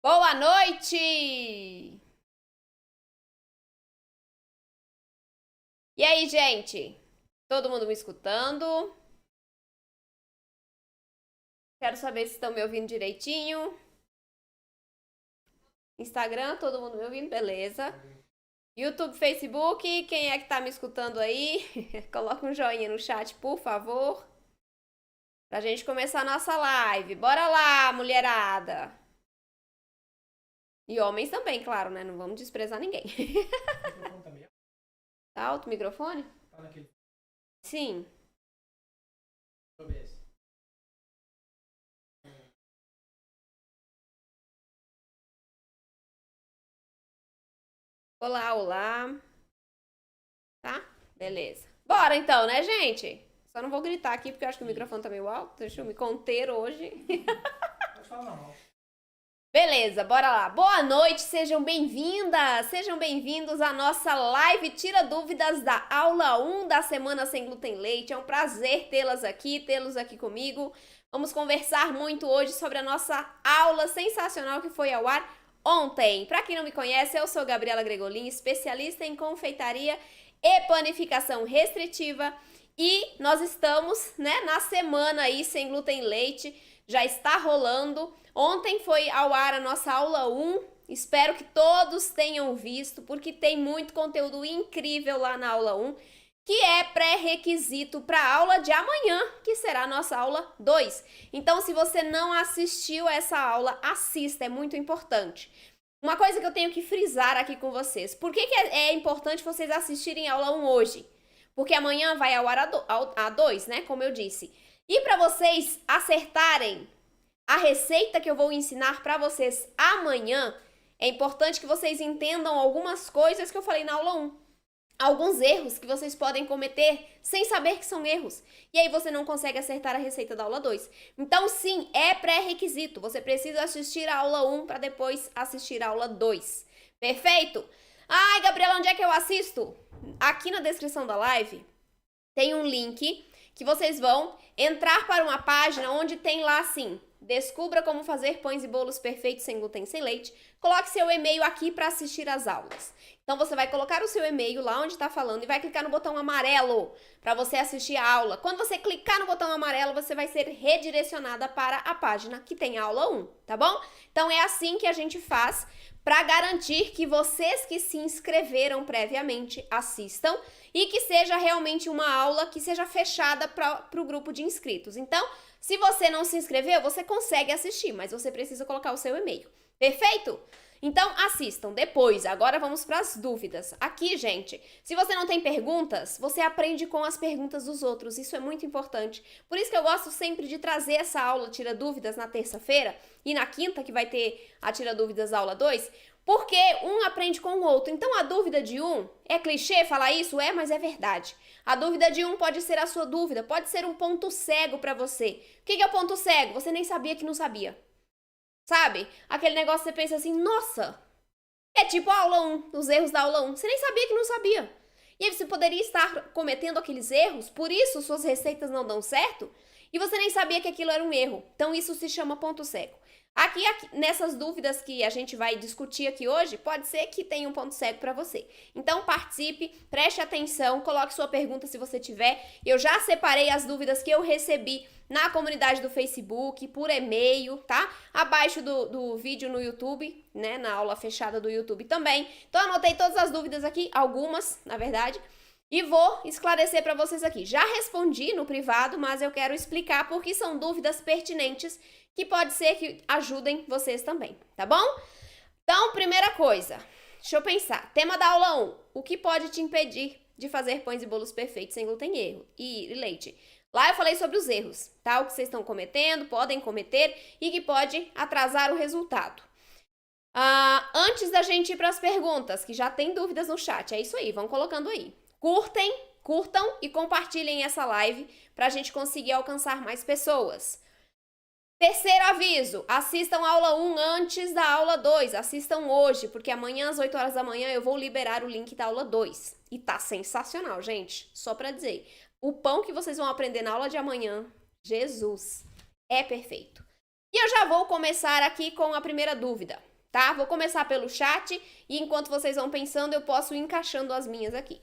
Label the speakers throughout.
Speaker 1: Boa noite! E aí, gente? Todo mundo me escutando? Quero saber se estão me ouvindo direitinho. Instagram, todo mundo me ouvindo? Beleza. YouTube, Facebook, quem é que tá me escutando aí? Coloca um joinha no chat, por favor. Pra gente começar a nossa live. Bora lá, mulherada! E homens também, claro, né? Não vamos desprezar ninguém. Tá alto o microfone?
Speaker 2: Tá naquele.
Speaker 1: Sim.
Speaker 2: Deixa eu ver.
Speaker 1: Olá, olá. Tá? Beleza. Bora então, né, gente? Só não vou gritar aqui porque eu acho que o microfone tá meio alto. Deixa eu me conter hoje.
Speaker 2: Pode falar não.
Speaker 1: Beleza, bora lá. Boa noite, sejam bem-vindas, sejam bem-vindos à nossa live Tira Dúvidas da aula 1 da Semana Sem Glúten Leite. É um prazer tê-los aqui comigo. Vamos conversar muito hoje sobre a nossa aula sensacional que foi ao ar ontem. Para quem não me conhece, eu sou Gabriela Gregolin, especialista em confeitaria e panificação restritiva. E nós estamos, né, na semana aí sem glúten leite, já está rolando. Ontem foi ao ar a nossa aula 1, espero que todos tenham visto, porque tem muito conteúdo incrível lá na aula 1, que é pré-requisito para a aula de amanhã, que será a nossa aula 2. Então, se você não assistiu essa aula, assista, é muito importante. Uma coisa que eu tenho que frisar aqui com vocês, por que é importante vocês assistirem a aula 1 hoje? Porque amanhã vai ao ar a 2, né, como eu disse. E para vocês acertarem a receita que eu vou ensinar para vocês amanhã, é importante que vocês entendam algumas coisas que eu falei na aula 1. Alguns erros que vocês podem cometer sem saber que são erros. E aí você não consegue acertar a receita da aula 2. Então, sim, é pré-requisito. Você precisa assistir a aula 1 para depois assistir a aula 2. Perfeito? Ai, Gabriela, onde é que eu assisto? Aqui na descrição da live tem um link que vocês vão entrar para uma página onde tem lá assim: descubra como fazer pães e bolos perfeitos sem glúten, sem leite. Coloque seu e-mail aqui para assistir às aulas. Então você vai colocar o seu e-mail lá onde está falando e vai clicar no botão amarelo para você assistir a aula. Quando você clicar no botão amarelo, você vai ser redirecionada para a página que tem a aula 1, tá bom? Então é assim que a gente faz para garantir que vocês que se inscreveram previamente assistam e que seja realmente uma aula que seja fechada para o grupo de inscritos. Então, se você não se inscreveu, você consegue assistir, mas você precisa colocar o seu e-mail. Perfeito? Então, assistam. Depois, agora vamos para as dúvidas. Aqui, gente, se você não tem perguntas, você aprende com as perguntas dos outros. Isso é muito importante. Por isso que eu gosto sempre de trazer essa aula Tira Dúvidas na terça-feira e na quinta, que vai ter a Tira Dúvidas aula 2, porque um aprende com o outro. Então, a dúvida de um, é clichê falar isso? É, mas é verdade. A dúvida de um pode ser a sua dúvida, pode ser um ponto cego para você. O que é o ponto cego? Você nem sabia que não sabia. Sabe? Aquele negócio que você pensa assim, nossa, é tipo a aula 1, os erros da aula 1. Você nem sabia que não sabia. E aí você poderia estar cometendo aqueles erros, por isso suas receitas não dão certo, e você nem sabia que aquilo era um erro. Então isso se chama ponto cego. Aqui, nessas dúvidas que a gente vai discutir aqui hoje, pode ser que tenha um ponto cego para você. Então participe, preste atenção, coloque sua pergunta se você tiver. Eu já separei as dúvidas que eu recebi na comunidade do Facebook, por e-mail, tá? Abaixo do vídeo no YouTube, né? Na aula fechada do YouTube também. Então anotei todas as dúvidas aqui, algumas, na verdade, e vou esclarecer para vocês aqui. Já respondi no privado, mas eu quero explicar porque são dúvidas pertinentes que pode ser que ajudem vocês também, tá bom? Então, primeira coisa, deixa eu pensar. Tema da aula 1. O que pode te impedir de fazer pães e bolos perfeitos sem glúten e leite? Lá eu falei sobre os erros, tá? O que vocês estão cometendo, podem cometer e que pode atrasar o resultado. Antes da gente ir para as perguntas, que já tem dúvidas no chat, é isso aí, vão colocando aí. Curtam e compartilhem essa live para a gente conseguir alcançar mais pessoas. Terceiro aviso, assistam a aula 1 antes da aula 2, assistam hoje, porque amanhã às 8 horas da manhã eu vou liberar o link da aula 2. E tá sensacional, gente, só pra dizer. O pão que vocês vão aprender na aula de amanhã, Jesus, é perfeito. E eu já vou começar aqui com a primeira dúvida. tá? Vou começar pelo chat e enquanto vocês vão pensando, eu posso ir encaixando as minhas aqui.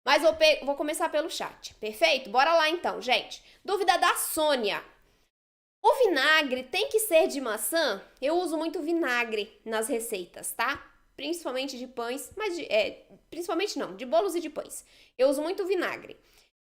Speaker 1: Mas vou começar pelo chat, perfeito? Bora lá então, gente. Dúvida da Sônia. O vinagre tem que ser de maçã? Eu uso muito vinagre nas receitas, tá? Principalmente de pães, mas principalmente não, de bolos e de pães. Eu uso muito vinagre.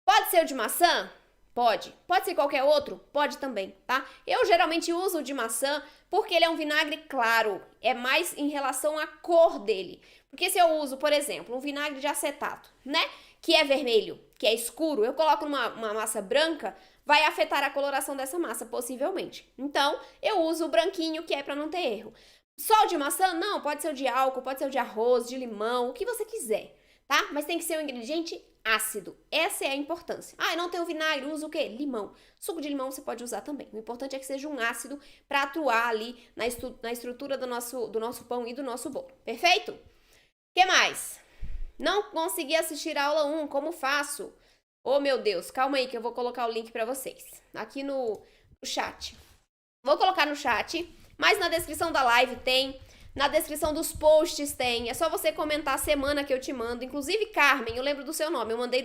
Speaker 1: Pode ser o de maçã? Pode. Pode ser qualquer outro? Pode também, tá? Eu geralmente uso o de maçã porque ele é um vinagre claro. É mais em relação à cor dele. Porque se eu uso, por exemplo, um vinagre de acetato, né? Que é vermelho, que é escuro, eu coloco numa massa branca, vai afetar a coloração dessa massa, possivelmente. Então, eu uso o branquinho, que é para não ter erro. Só o de maçã? Não, pode ser o de álcool, pode ser o de arroz, de limão, o que você quiser, tá? Mas tem que ser um ingrediente ácido. Essa é a importância. Ah, eu não tenho vinagre, uso o quê? Limão. Suco de limão você pode usar também. O importante é que seja um ácido para atuar ali na estrutura do nosso pão e do nosso bolo. Perfeito? O que mais? Não consegui assistir a aula 1, como faço? Oh, meu Deus, calma aí que eu vou colocar o link para vocês. Aqui no chat. Vou colocar no chat, mas na descrição da live tem, na descrição dos posts tem. É só você comentar a semana que eu te mando. Inclusive, Carmen, eu lembro do seu nome. Eu mandei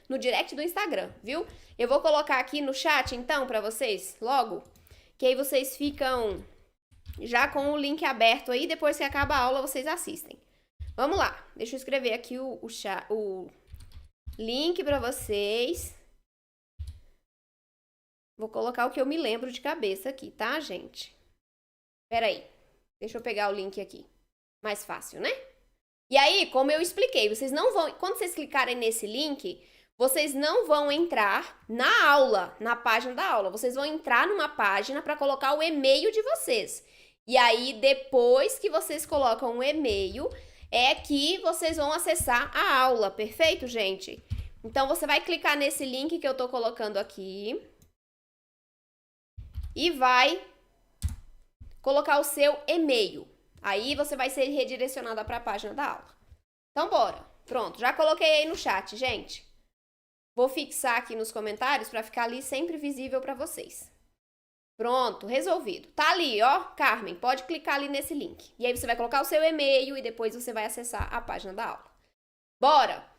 Speaker 1: no direct do Instagram, viu? Eu vou colocar aqui no chat, então, para vocês, logo. Que aí vocês ficam já com o link aberto aí. Depois que acaba a aula, vocês assistem. Vamos lá. Deixa eu escrever aqui o link para vocês. Vou colocar o que eu me lembro de cabeça aqui, tá, gente? Pera aí. Deixa eu pegar o link aqui. Mais fácil, né? E aí, como eu expliquei, vocês não vão... Quando vocês clicarem nesse link, vocês não vão entrar na aula, na página da aula. Vocês vão entrar numa página para colocar o e-mail de vocês. E aí, depois que vocês colocam o e-mail, é que vocês vão acessar a aula. Perfeito, gente? Então, você vai clicar nesse link que eu tô colocando aqui. E vai colocar o seu e-mail. Aí você vai ser redirecionada para a página da aula. Então, bora. Pronto, já coloquei aí no chat, gente. Vou fixar aqui nos comentários para ficar ali sempre visível para vocês. Pronto, resolvido. Tá ali, ó, Carmen, pode clicar ali nesse link. E aí você vai colocar o seu e-mail e depois você vai acessar a página da aula. Bora!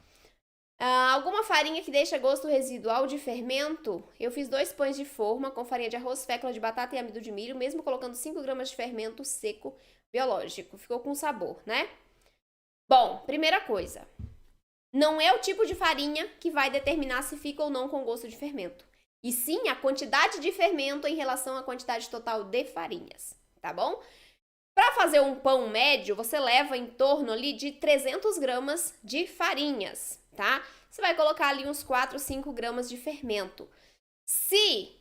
Speaker 1: Alguma farinha que deixa gosto residual de fermento? Eu fiz 2 pães de forma com farinha de arroz, fécula de batata e amido de milho, mesmo colocando 5 gramas de fermento seco biológico. Ficou com sabor, né? Bom, primeira coisa. Não é o tipo de farinha que vai determinar se fica ou não com gosto de fermento. E sim a quantidade de fermento em relação à quantidade total de farinhas, tá bom? Para fazer um pão médio, você leva em torno ali de 300 gramas de farinhas, tá? Você vai colocar ali uns 4, 5 gramas de fermento. Se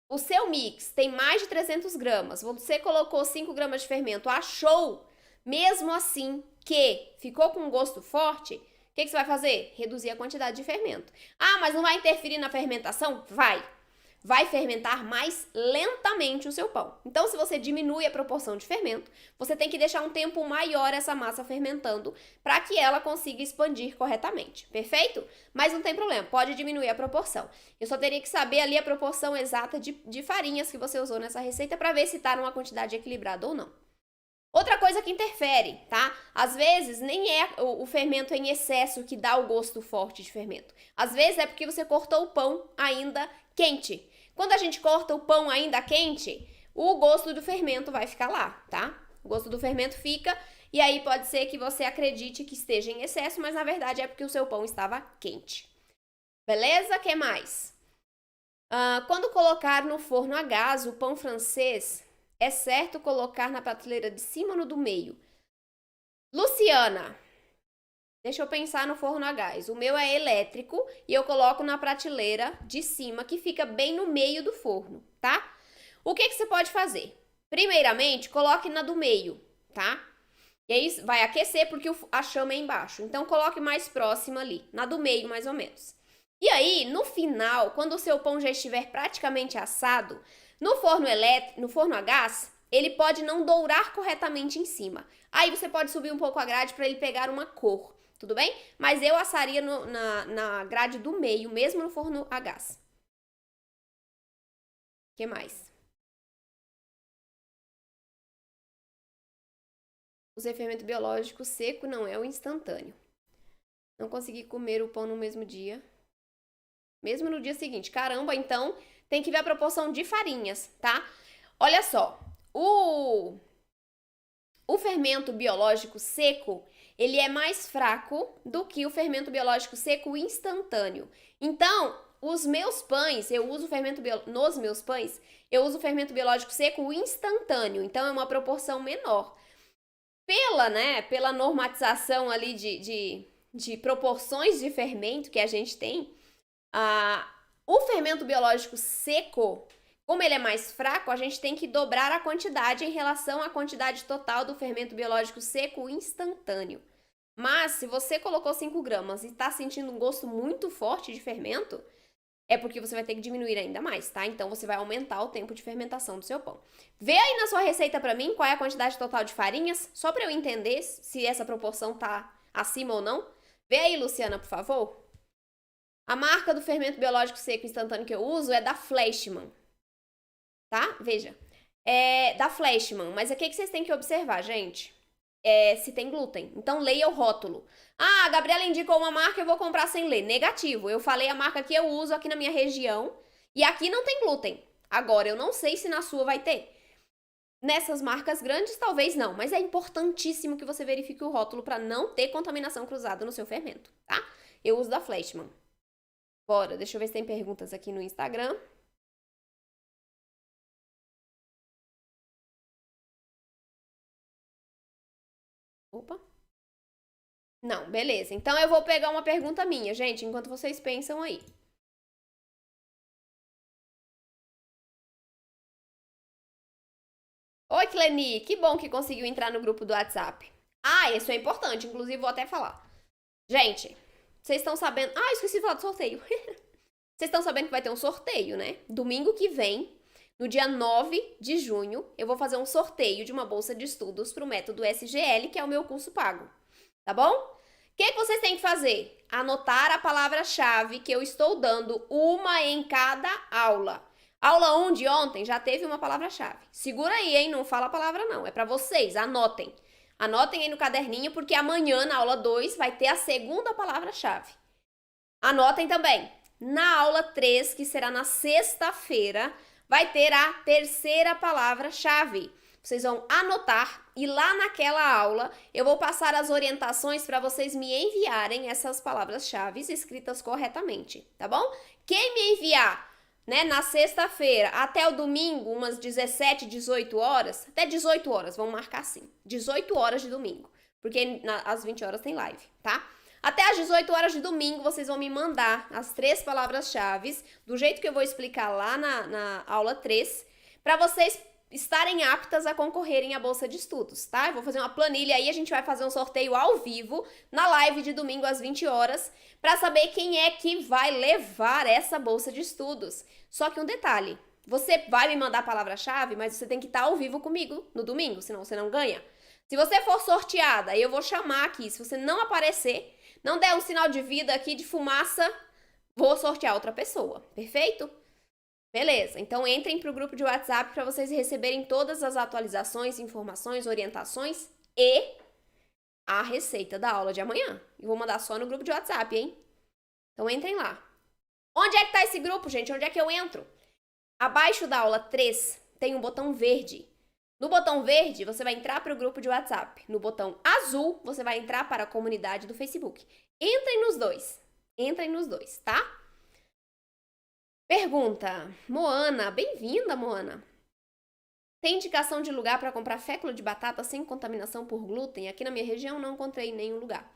Speaker 1: o seu mix tem mais de 300 gramas, você colocou 5 gramas de fermento, achou, mesmo assim, que ficou com um gosto forte, o que você vai fazer? Reduzir a quantidade de fermento. Ah, mas não vai interferir na fermentação? Vai fermentar mais lentamente o seu pão. Então, se você diminui a proporção de fermento, você tem que deixar um tempo maior essa massa fermentando para que ela consiga expandir corretamente, perfeito? Mas não tem problema, pode diminuir a proporção. Eu só teria que saber ali a proporção exata de farinhas que você usou nessa receita para ver se está numa quantidade equilibrada ou não. Outra coisa que interfere, tá? Às vezes nem é o fermento em excesso que dá o gosto forte de fermento. Às vezes é porque você cortou o pão ainda quente. Quando a gente corta o pão ainda quente, o gosto do fermento vai ficar lá, tá? O gosto do fermento fica e aí pode ser que você acredite que esteja em excesso, mas na verdade é porque o seu pão estava quente. Beleza? Que mais? Quando colocar no forno a gás o pão francês, é certo colocar na prateleira de cima ou no do meio? Luciana, deixa eu pensar no forno a gás. O meu é elétrico e eu coloco na prateleira de cima, que fica bem no meio do forno, tá? O que você pode fazer? Primeiramente, coloque na do meio, tá? E aí vai aquecer porque a chama é embaixo. Então, coloque mais próxima ali, na do meio mais ou menos. E aí, no final, quando o seu pão já estiver praticamente assado, no forno a gás, ele pode não dourar corretamente em cima. Aí você pode subir um pouco a grade para ele pegar uma cor, tudo bem? Mas eu assaria na grade do meio, mesmo no forno a gás. O que mais? Usei fermento biológico seco, não é o instantâneo. Não consegui comer o pão no mesmo dia. Mesmo no dia seguinte. Caramba, então tem que ver a proporção de farinhas, tá? Olha só, o fermento biológico seco, ele é mais fraco do que o fermento biológico seco instantâneo. Então, os meus pães, eu uso fermento nos meus pães, eu uso fermento biológico seco instantâneo. Então, é uma proporção menor. Pela normatização ali de proporções de fermento que a gente tem, o fermento biológico seco, como ele é mais fraco, a gente tem que dobrar a quantidade em relação à quantidade total do fermento biológico seco instantâneo. Mas, se você colocou 5 gramas e está sentindo um gosto muito forte de fermento, é porque você vai ter que diminuir ainda mais, tá? Então, você vai aumentar o tempo de fermentação do seu pão. Vê aí na sua receita pra mim qual é a quantidade total de farinhas, só pra eu entender se essa proporção tá acima ou não. Vê aí, Luciana, por favor. A marca do fermento biológico seco instantâneo que eu uso é da Fleischmann, tá? Veja, é da Fleischmann, mas o que vocês têm que observar, gente? Se tem glúten. Então, leia o rótulo. Ah, a Gabriela indicou uma marca, eu vou comprar sem ler. Negativo. Eu falei a marca que eu uso aqui na minha região e aqui não tem glúten. Agora, eu não sei se na sua vai ter. Nessas marcas grandes, talvez não, mas é importantíssimo que você verifique o rótulo para não ter contaminação cruzada no seu fermento, tá? Eu uso da Fleischmann. Bora, deixa eu ver se tem perguntas aqui no Instagram. Opa. Não, beleza. Então eu vou pegar uma pergunta minha, gente, enquanto vocês pensam aí. Oi, Cleni, que bom que conseguiu entrar no grupo do WhatsApp. Ah, isso é importante, inclusive vou até falar. Gente, vocês estão sabendo... Ah, esqueci de falar do sorteio. Vocês estão sabendo que vai ter um sorteio, né? Domingo que vem, no dia 9 de junho, eu vou fazer um sorteio de uma bolsa de estudos para o método SGL, que é o meu curso pago. Tá bom? O que vocês têm que fazer? Anotar a palavra-chave que eu estou dando, uma em cada aula. Aula 1 de ontem já teve uma palavra-chave. Segura aí, hein? Não fala a palavra não. É para vocês, anotem. Anotem aí no caderninho, porque amanhã, na aula 2, vai ter a segunda palavra-chave. Anotem também. Na aula 3, que será na sexta-feira, vai ter a terceira palavra-chave. Vocês vão anotar e lá naquela aula eu vou passar as orientações para vocês me enviarem essas palavras-chave escritas corretamente, tá bom? Quem me enviar, né, na sexta-feira até o domingo, umas 17, 18 horas, até 18 horas, vamos marcar assim, 18 horas de domingo, porque às 20 horas tem live, tá? Até às 18 horas de domingo, vocês vão me mandar as 3 palavras-chave, do jeito que eu vou explicar lá na aula 3, para vocês estarem aptas a concorrerem à bolsa de estudos, tá? Eu vou fazer uma planilha aí, a gente vai fazer um sorteio ao vivo, na live de domingo às 20 horas, para saber quem é que vai levar essa bolsa de estudos. Só que um detalhe, você vai me mandar a palavra-chave, mas você tem que estar ao vivo comigo no domingo, senão você não ganha. Se você for sorteada, eu vou chamar aqui, se você não aparecer, não der um sinal de vida aqui, de fumaça, vou sortear outra pessoa, perfeito? Beleza, então entrem para o grupo de WhatsApp para vocês receberem todas as atualizações, informações, orientações e a receita da aula de amanhã. Eu vou mandar só no grupo de WhatsApp, hein? Então entrem lá. Onde é que tá esse grupo, gente? Onde é que eu entro? Abaixo da aula 3 tem um botão verde. No botão verde, você vai entrar para o grupo de WhatsApp. No botão azul, você vai entrar para a comunidade do Facebook. Entrem nos dois. Entrem nos dois, tá? Pergunta. Moana, bem-vinda, Moana. Tem indicação de lugar para comprar fécula de batata sem contaminação por glúten? Aqui na minha região não encontrei em nenhum lugar.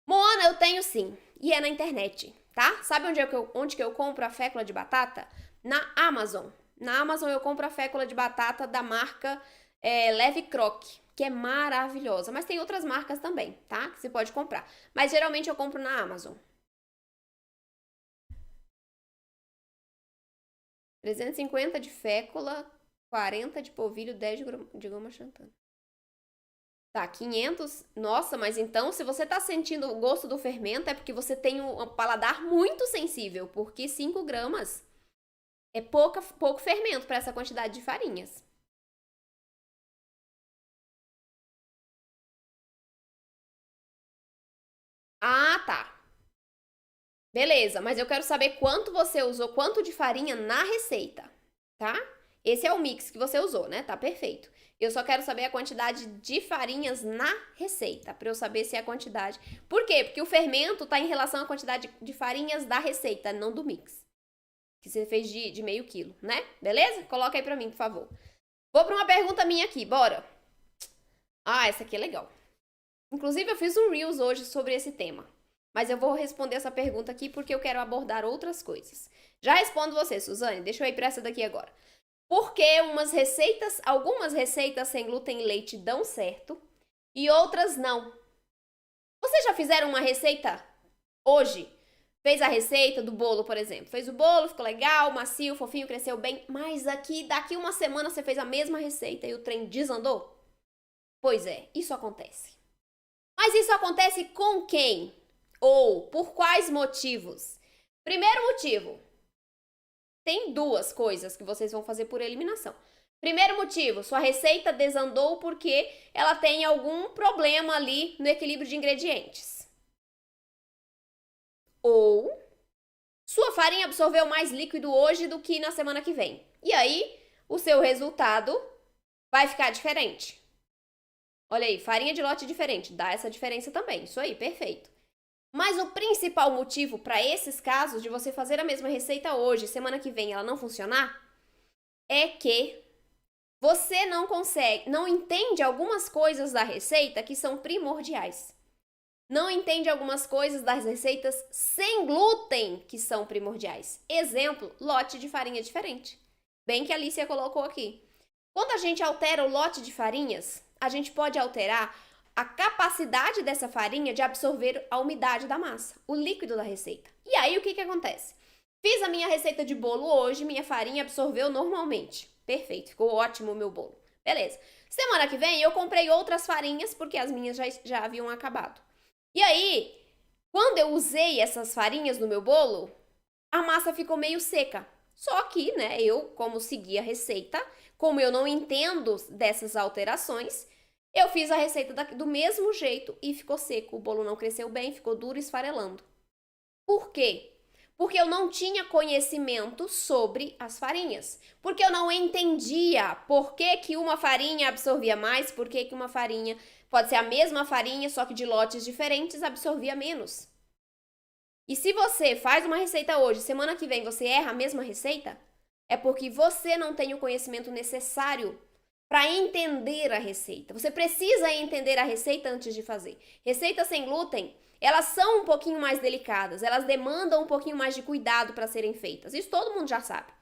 Speaker 1: Moana, eu tenho sim. E é na internet, tá? Sabe onde que eu compro a fécula de batata? Na Amazon. Na Amazon eu compro a fécula de batata da marca Leve Croque, que é maravilhosa. Mas tem outras marcas também, tá? Que você pode comprar. Mas geralmente eu compro na Amazon. 350 de fécula, 40 de polvilho, 10 de goma xantana. Tá, 500. Nossa, mas então se você tá sentindo o gosto do fermento é porque você tem um paladar muito sensível, porque 5 gramas é pouco fermento para essa quantidade de farinhas. Beleza, mas eu quero saber quanto você usou, quanto de farinha na receita, tá? Esse é o mix que você usou, né? Tá perfeito. Eu só quero saber a quantidade de farinhas na receita, pra eu saber se é a quantidade. Por quê? Porque o fermento tá em relação à quantidade de farinhas da receita, não do mix. Que você fez de meio quilo, né? Beleza? Coloca aí pra mim, por favor. Vou pra uma pergunta minha aqui, bora. Ah, essa aqui é legal. Inclusive, eu fiz um Reels hoje sobre esse tema. Mas eu vou responder essa pergunta aqui porque eu quero abordar outras coisas. Já respondo você, Suzane. Deixa eu ir pra essa daqui agora. Por que algumas receitas sem glúten e leite dão certo e outras não? Vocês já fizeram uma receita hoje? Fez a receita do bolo, por exemplo. Fez o bolo, ficou legal, macio, fofinho, cresceu bem. Mas daqui uma semana você fez a mesma receita e o trem desandou? Pois é, isso acontece. Mas isso acontece com quem? Ou por quais motivos? Primeiro motivo. Tem duas coisas que vocês vão fazer por eliminação. Primeiro motivo, sua receita desandou porque ela tem algum problema ali no equilíbrio de ingredientes. Ou sua farinha absorveu mais líquido hoje do que na semana que vem. E aí, o seu resultado vai ficar diferente. Olha aí, farinha de lote diferente, dá essa diferença também. Isso aí, perfeito. Mas o principal motivo para esses casos de você fazer a mesma receita hoje, semana que vem ela não funcionar, é que você não entende algumas coisas da receita que são primordiais. Não entende algumas coisas das receitas sem glúten que são primordiais. Exemplo, lote de farinha diferente. Bem que a Alicia colocou aqui. Quando a gente altera o lote de farinhas, a gente pode alterar a capacidade dessa farinha de absorver a umidade da massa, o líquido da receita. E aí, o que acontece? Fiz a minha receita de bolo hoje, minha farinha absorveu normalmente. Perfeito, ficou ótimo o meu bolo. Beleza. Semana que vem, eu comprei outras farinhas, porque as minhas já haviam acabado. E aí, quando eu usei essas farinhas no meu bolo, a massa ficou meio seca. Só que, né, eu, como segui a receita, como eu não entendo dessas alterações, eu fiz a receita do mesmo jeito e ficou seco. O bolo não cresceu bem, ficou duro e esfarelando. Por quê? Porque eu não tinha conhecimento sobre as farinhas. Porque eu não entendia por que uma farinha absorvia mais, por que uma farinha pode ser a mesma farinha, só que de lotes diferentes, absorvia menos. E se você faz uma receita hoje, semana que vem você erra a mesma receita, é porque você não tem o conhecimento necessário para entender a receita. Você precisa entender a receita antes de fazer. Receitas sem glúten, elas são um pouquinho mais delicadas, elas demandam um pouquinho mais de cuidado para serem feitas. Isso todo mundo já sabe,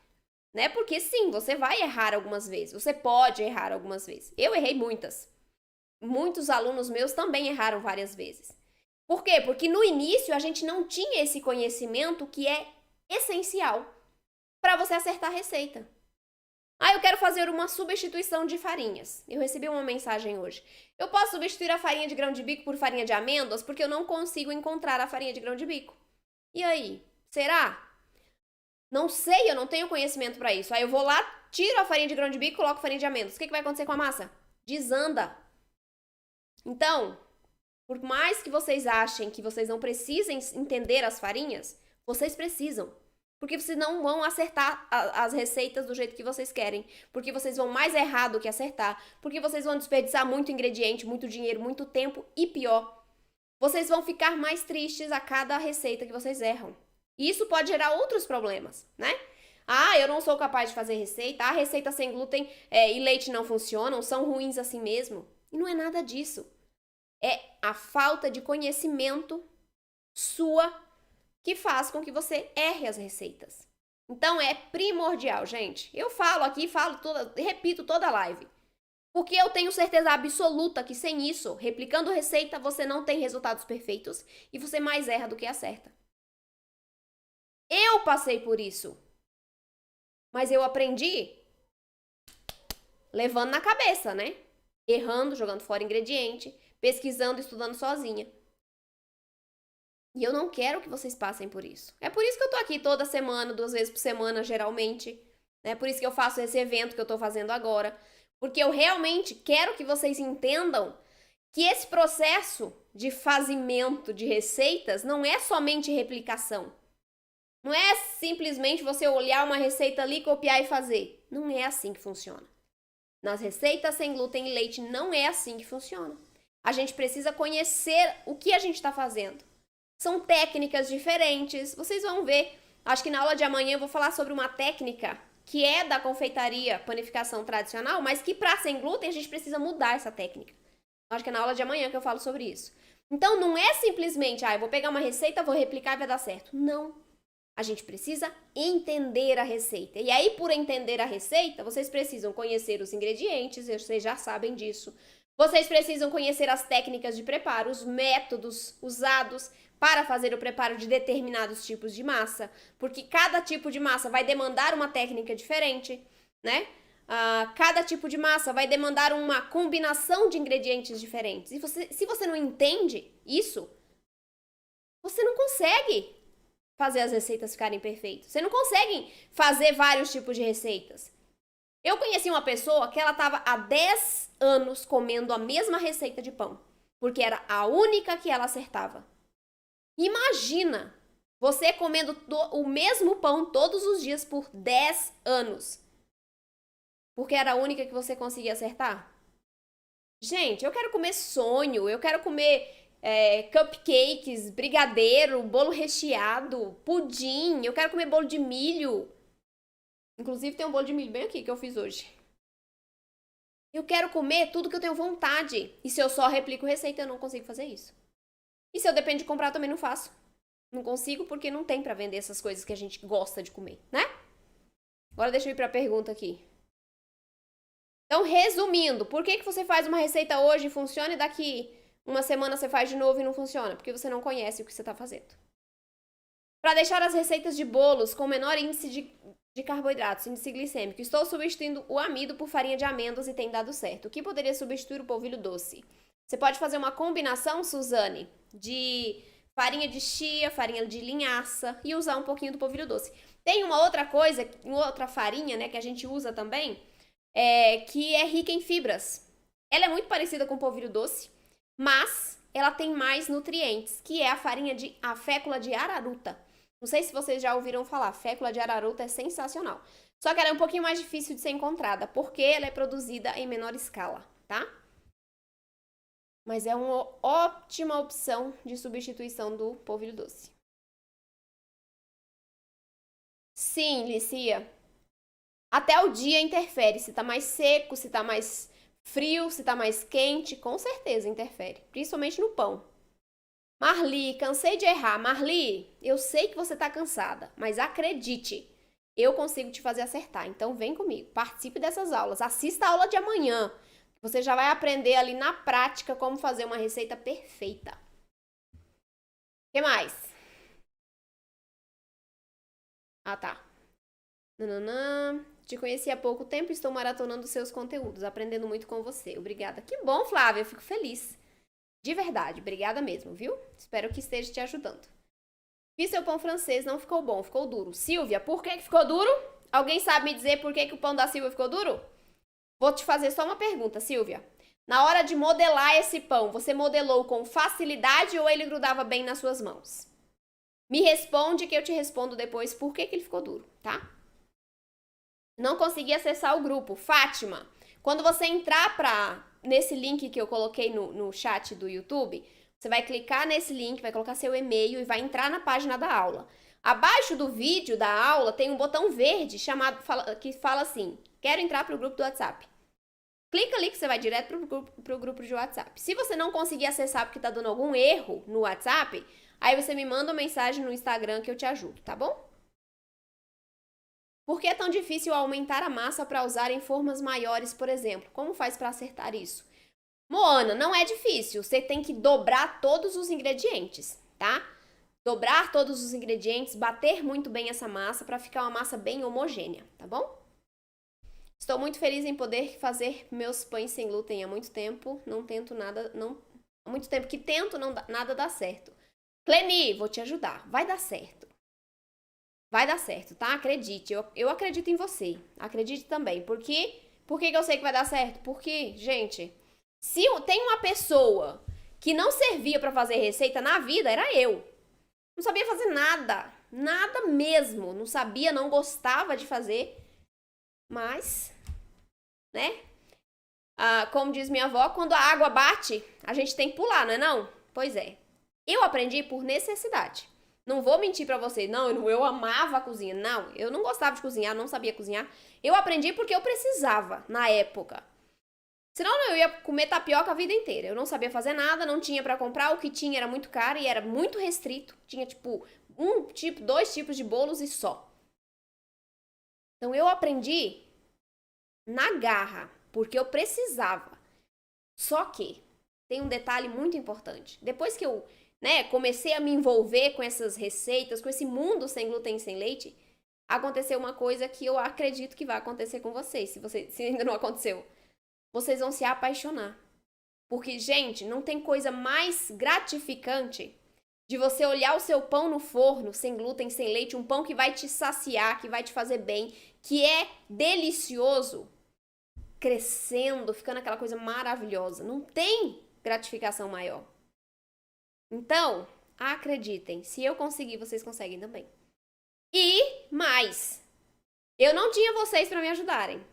Speaker 1: né? Porque sim, você vai errar algumas vezes, você pode errar algumas vezes. Eu errei muitas. Muitos alunos meus também erraram várias vezes. Por quê? Porque no início a gente não tinha esse conhecimento que é essencial para você acertar a receita. Ah, eu quero fazer uma substituição de farinhas. Eu recebi uma mensagem hoje. Eu posso substituir a farinha de grão de bico por farinha de amêndoas porque eu não consigo encontrar a farinha de grão de bico. E aí? Será? Não sei, eu não tenho conhecimento para isso. Aí eu vou lá, tiro a farinha de grão de bico e coloco farinha de amêndoas. O que vai acontecer com a massa? Desanda. Então, por mais que vocês achem que vocês não precisem entender as farinhas, vocês precisam. Porque vocês não vão acertar as receitas do jeito que vocês querem. Porque vocês vão mais errar do que acertar. Porque vocês vão desperdiçar muito ingrediente, muito dinheiro, muito tempo. E pior, vocês vão ficar mais tristes a cada receita que vocês erram. E isso pode gerar outros problemas, né? Ah, eu não sou capaz de fazer receita. Ah, receita sem glúten e leite não funcionam. São ruins assim mesmo. E não é nada disso. É a falta de conhecimento sua que faz com que você erre as receitas. Então é primordial, gente. Eu falo aqui, repito toda a live. Porque eu tenho certeza absoluta que sem isso, replicando receita, você não tem resultados perfeitos e você mais erra do que acerta. Eu passei por isso. Mas eu aprendi levando na cabeça, né? Errando, jogando fora ingrediente, pesquisando, estudando sozinha. E eu não quero que vocês passem por isso. É por isso que eu tô aqui toda semana, 2 vezes por semana, geralmente. É por isso que eu faço esse evento que eu tô fazendo agora. Porque eu realmente quero que vocês entendam que esse processo de fazimento de receitas não é somente replicação. Não é simplesmente você olhar uma receita ali, copiar e fazer. Não é assim que funciona. Nas receitas sem glúten e leite não é assim que funciona. A gente precisa conhecer o que a gente está fazendo. São técnicas diferentes. Vocês vão ver. Acho que na aula de amanhã eu vou falar sobre uma técnica que é da confeitaria, panificação tradicional, mas que para sem glúten a gente precisa mudar essa técnica. Acho que é na aula de amanhã que eu falo sobre isso. Então não é simplesmente, eu vou pegar uma receita, vou replicar e vai dar certo. Não. A gente precisa entender a receita. E aí, por entender a receita, vocês precisam conhecer os ingredientes, vocês já sabem disso. Vocês precisam conhecer as técnicas de preparo, os métodos usados para fazer o preparo de determinados tipos de massa, porque cada tipo de massa vai demandar uma técnica diferente, né? Cada tipo de massa vai demandar uma combinação de ingredientes diferentes. E se você não entende isso, você não consegue fazer as receitas ficarem perfeitas. Você não consegue fazer vários tipos de receitas. Eu conheci uma pessoa que ela estava há 10 anos comendo a mesma receita de pão, porque era a única que ela acertava. Imagina você comendo o mesmo pão todos os dias por 10 anos, porque era a única que você conseguia acertar. Gente, eu quero comer sonho, eu quero comer cupcakes, brigadeiro, bolo recheado, pudim, eu quero comer bolo de milho. Inclusive tem um bolo de milho bem aqui que eu fiz hoje. Eu quero comer tudo que eu tenho vontade. E se eu só replico receita, eu não consigo fazer isso. E se eu dependo de comprar, eu também não faço. Não consigo porque não tem pra vender essas coisas que a gente gosta de comer, né? Agora deixa eu ir pra pergunta aqui. Então, resumindo, por que você faz uma receita hoje e funciona e daqui uma semana você faz de novo e não funciona? Porque você não conhece o que você está fazendo. Para deixar as receitas de bolos com menor índice de carboidratos, índice glicêmico, estou substituindo o amido por farinha de amêndoas e tem dado certo. O que poderia substituir o polvilho doce? Você pode fazer uma combinação, Suzane, de farinha de chia, farinha de linhaça e usar um pouquinho do polvilho doce. Tem uma outra coisa, uma outra farinha, né, que a gente usa também, que é rica em fibras. Ela é muito parecida com o polvilho doce, mas ela tem mais nutrientes, que é a fécula de araruta. Não sei se vocês já ouviram falar, fécula de araruta é sensacional. Só que ela é um pouquinho mais difícil de ser encontrada, porque ela é produzida em menor escala, tá? Mas é uma ótima opção de substituição do polvilho doce. Sim, Licia. Até o dia interfere, se tá mais seco, se tá mais frio, se tá mais quente, com certeza interfere, principalmente no pão. Marli, cansei de errar. Marli, eu sei que você tá cansada, mas acredite, eu consigo te fazer acertar. Então vem comigo, participe dessas aulas, assista a aula de amanhã. Você já vai aprender ali na prática como fazer uma receita perfeita. O que mais? Ah, tá. Nananã. Te conheci há pouco tempo e estou maratonando seus conteúdos, aprendendo muito com você. Obrigada. Que bom, Flávia, eu fico feliz. De verdade, obrigada mesmo, viu? Espero que esteja te ajudando. Fiz seu pão francês, não ficou bom, ficou duro. Silvia, por que ficou duro? Alguém sabe me dizer por que o pão da Silvia ficou duro? Vou te fazer só uma pergunta, Silvia. Na hora de modelar esse pão, você modelou com facilidade ou ele grudava bem nas suas mãos? Me responde que eu te respondo depois por que ele ficou duro, tá? Não consegui acessar o grupo. Fátima, quando você entrar nesse link que eu coloquei no chat do YouTube, você vai clicar nesse link, vai colocar seu e-mail e vai entrar na página da aula. Abaixo do vídeo da aula tem um botão verde que fala assim, quero entrar para o grupo do WhatsApp. Clica ali que você vai direto para o grupo de WhatsApp. Se você não conseguir acessar porque está dando algum erro no WhatsApp, aí você me manda uma mensagem no Instagram que eu te ajudo, tá bom? Por que é tão difícil aumentar a massa para usar em formas maiores, por exemplo? Como faz para acertar isso? Moana, não é difícil. Você tem que dobrar todos os ingredientes, tá? Dobrar todos os ingredientes, bater muito bem essa massa para ficar uma massa bem homogênea, tá bom? Estou muito feliz em poder fazer meus pães sem glúten há muito tempo. Não tento nada, há muito tempo que tento, nada dá certo. Cleni, vou te ajudar. Vai dar certo. Vai dar certo, tá? Acredite. Eu acredito em você. Acredite também. Por que eu sei que vai dar certo? Porque, gente, se tem uma pessoa que não servia pra fazer receita na vida era eu. Não sabia fazer nada. Nada mesmo. Não sabia, não gostava de fazer. Mas, né? Como diz minha avó, quando a água bate, a gente tem que pular, não é não? Pois é. Eu aprendi por necessidade. Não vou mentir pra vocês. Não, eu amava a cozinha. Não, eu não gostava de cozinhar, não sabia cozinhar. Eu aprendi porque eu precisava, na época. Senão eu ia comer tapioca a vida inteira. Eu não sabia fazer nada, não tinha pra comprar. O que tinha era muito caro e era muito restrito. Tinha, tipo, dois tipos de bolos e só. Então eu aprendi na garra, porque eu precisava. Só que tem um detalhe muito importante. Depois que eu, comecei a me envolver com essas receitas, com esse mundo sem glúten e sem leite, aconteceu uma coisa que eu acredito que vai acontecer com vocês, se ainda não aconteceu. Vocês vão se apaixonar. Porque, gente, não tem coisa mais gratificante de você olhar o seu pão no forno, sem glúten, sem leite, um pão que vai te saciar, que vai te fazer bem, que é delicioso, crescendo, ficando aquela coisa maravilhosa. Não tem gratificação maior. Então, acreditem, se eu conseguir, vocês conseguem também. E mais, eu não tinha vocês para me ajudarem.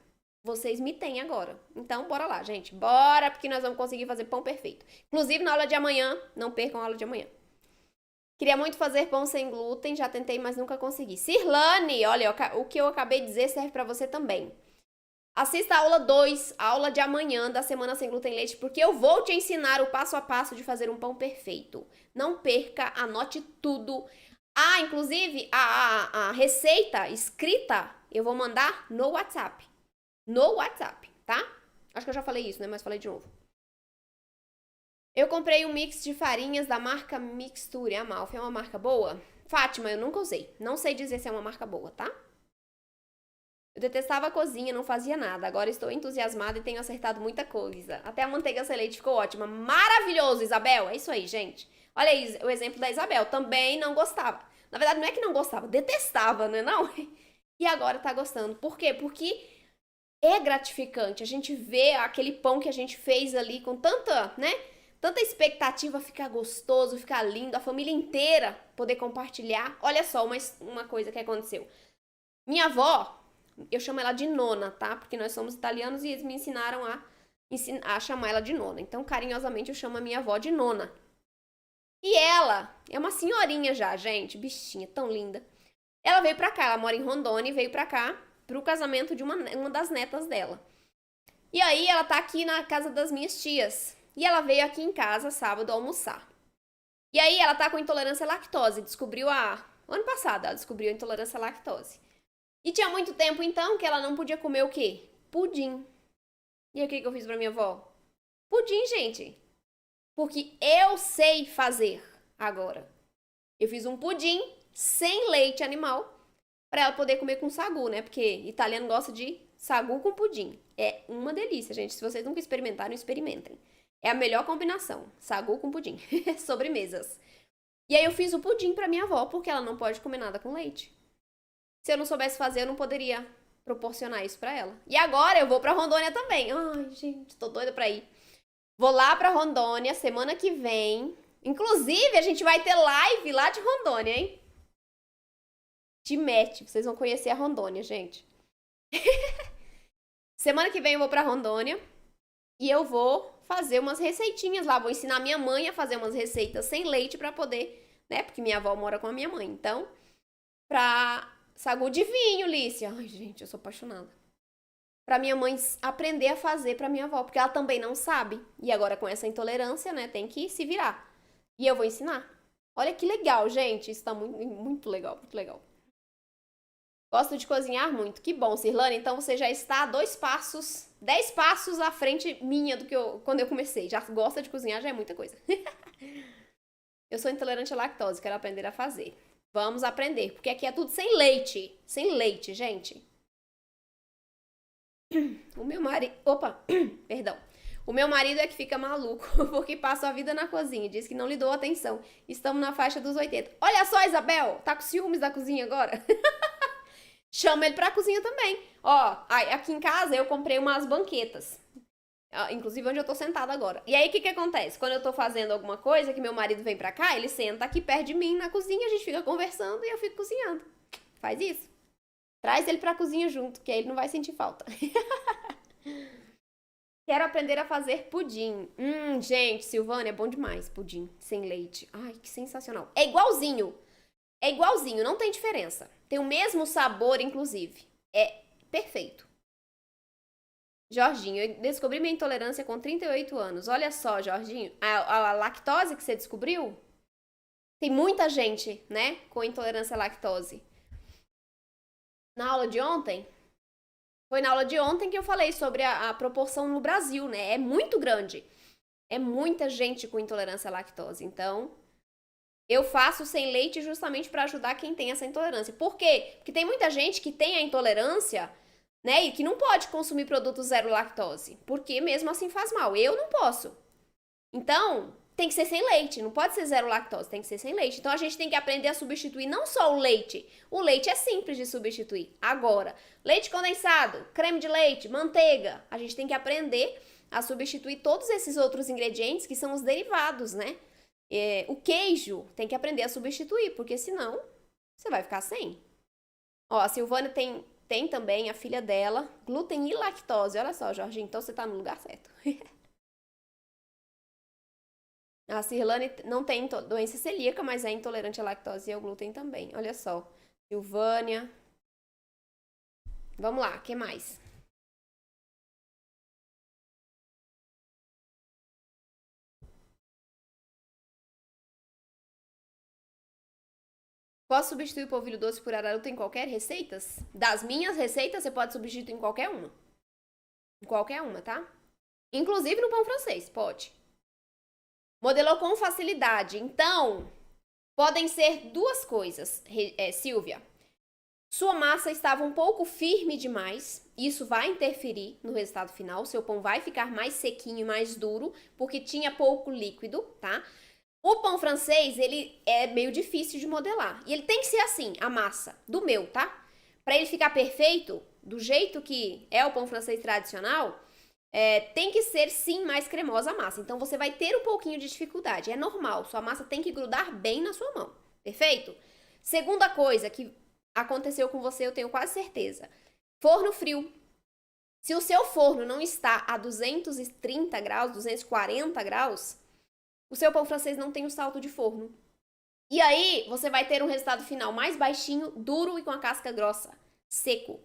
Speaker 1: Vocês me têm agora. Então, bora lá, gente. Bora, porque nós vamos conseguir fazer pão perfeito. Inclusive, na aula de amanhã, não percam a aula de amanhã. Queria muito fazer pão sem glúten, já tentei, mas nunca consegui. Cirlane, olha, o que eu acabei de dizer serve para você também. Assista a aula 2, a aula de amanhã da Semana Sem Glúten e Leite, porque eu vou te ensinar o passo a passo de fazer um pão perfeito. Não perca, anote tudo. Inclusive, a receita escrita eu vou mandar no WhatsApp. No WhatsApp, tá? Acho que eu já falei isso, né? Mas falei de novo. Eu comprei um mix de farinhas da marca Mixture Amalfi. É uma marca boa? Fátima, eu nunca usei. Não sei dizer se é uma marca boa, tá? Eu detestava a cozinha, não fazia nada. Agora estou entusiasmada e tenho acertado muita coisa. Até a manteiga sem leite ficou ótima. Maravilhoso, Isabel! É isso aí, gente. Olha aí o exemplo da Isabel. Também não gostava. Na verdade, não é que não gostava. Detestava, né? Não? E agora tá gostando. Por quê? Porque é gratificante. A gente vê aquele pão que a gente fez ali com tanta, tanta expectativa, ficar gostoso, ficar lindo, a família inteira poder compartilhar. Olha só uma coisa que aconteceu. Minha avó, eu chamo ela de nona, tá? Porque nós somos italianos e eles me ensinaram a chamar ela de nona. Então, carinhosamente, eu chamo a minha avó de nona. E ela é uma senhorinha já, gente, bichinha, tão linda. Ela veio pra cá, ela mora em Rondônia e veio pra cá pro casamento de uma das netas dela. E aí, ela tá aqui na casa das minhas tias. E ela veio aqui em casa sábado almoçar. E aí, ela tá com intolerância à lactose. Descobriu ano passado, ela descobriu a intolerância à lactose. E tinha muito tempo, então, que ela não podia comer o quê? Pudim. E aí, o que eu fiz pra minha avó? Pudim, gente. Porque eu sei fazer agora. Eu fiz um pudim sem leite animal pra ela poder comer com sagu, né? Porque italiano gosta de sagu com pudim. É uma delícia, gente. Se vocês nunca experimentaram, experimentem. É a melhor combinação. Sagu com pudim. Sobremesas. E aí eu fiz o pudim pra minha avó, porque ela não pode comer nada com leite. Se eu não soubesse fazer, eu não poderia proporcionar isso pra ela. E agora eu vou pra Rondônia também. Ai, gente, tô doida pra ir. Vou lá pra Rondônia semana que vem. Inclusive, a gente vai ter live lá de Rondônia, hein? Te mete. Vocês vão conhecer a Rondônia, gente. Semana que vem eu vou pra Rondônia. E eu vou fazer umas receitinhas lá. Vou ensinar minha mãe a fazer umas receitas sem leite pra poder, né? Porque minha avó mora com a minha mãe. Então, pra sagu de vinho, Lícia. Ai, gente, eu sou apaixonada. Pra minha mãe aprender a fazer pra minha avó. Porque ela também não sabe. E agora com essa intolerância, né? Tem que se virar. E eu vou ensinar. Olha que legal, gente. Isso tá muito, muito legal, muito legal. Gosto de cozinhar muito. Que bom, Cirlane. Então você já está 10 passos à frente minha do que quando eu comecei. Já gosta de cozinhar, já é muita coisa. Eu sou intolerante à lactose, quero aprender a fazer. Vamos aprender, porque aqui é tudo sem leite. Sem leite, gente. O meu marido... Opa, perdão. O meu marido é que fica maluco, porque passa a vida na cozinha. Diz que não lhe dou atenção. Estamos na faixa dos 80. Olha só, Isabel, tá com ciúmes da cozinha agora? Chama ele pra cozinha também. Ó, aqui em casa eu comprei umas banquetas. Inclusive onde eu tô sentada agora. E aí, o que acontece? Quando eu tô fazendo alguma coisa, que meu marido vem pra cá, ele senta aqui perto de mim na cozinha, a gente fica conversando e eu fico cozinhando. Faz isso. Traz ele pra cozinha junto, que aí ele não vai sentir falta. Quero aprender a fazer pudim. Gente, Silvânia, é bom demais pudim sem leite. Ai, que sensacional. É igualzinho. É igualzinho, não tem diferença. Tem o mesmo sabor, inclusive. É perfeito. Jorginho, eu descobri minha intolerância com 38 anos. Olha só, Jorginho, a lactose que você descobriu? Tem muita gente, né, com intolerância à lactose. Na aula de ontem? Foi na aula de ontem que eu falei sobre a proporção no Brasil, né? É muito grande. É muita gente com intolerância à lactose. Então, eu faço sem leite justamente para ajudar quem tem essa intolerância. Por quê? Porque tem muita gente que tem a intolerância, né? E que não pode consumir produtos zero lactose. Porque mesmo assim faz mal. Eu não posso. Então, tem que ser sem leite. Não pode ser zero lactose, tem que ser sem leite. Então, a gente tem que aprender a substituir não só o leite. O leite é simples de substituir. Agora, leite condensado, creme de leite, manteiga. A gente tem que aprender a substituir todos esses outros ingredientes que são os derivados, né? O queijo tem que aprender a substituir, porque senão você vai ficar sem. Ó, a Silvânia tem também a filha dela, glúten e lactose. Olha só, Jorginho, então você tá no lugar certo. A Cirlane não tem doença celíaca, mas é intolerante à lactose e ao glúten também. Olha só. Silvânia. Vamos lá, o que mais? Posso substituir o polvilho doce por araruta em qualquer receitas? Das minhas receitas, você pode substituir em qualquer uma. Em qualquer uma, tá? Inclusive no pão francês, pode. Modelou com facilidade. Então, podem ser duas coisas, Silvia. Sua massa estava um pouco firme demais. Isso vai interferir no resultado final. Seu pão vai ficar mais sequinho e mais duro, porque tinha pouco líquido, tá? O pão francês, ele é meio difícil de modelar. E ele tem que ser assim, a massa, do meu, tá? Para ele ficar perfeito, do jeito que é o pão francês tradicional, tem que ser sim mais cremosa a massa. Então você vai ter um pouquinho de dificuldade. É normal, sua massa tem que grudar bem na sua mão. Perfeito? Segunda coisa que aconteceu com você, eu tenho quase certeza. Forno frio. Se o seu forno não está a 230 graus, 240 graus, o seu pão francês não tem o salto de forno. E aí, você vai ter um resultado final mais baixinho, duro e com a casca grossa, seco.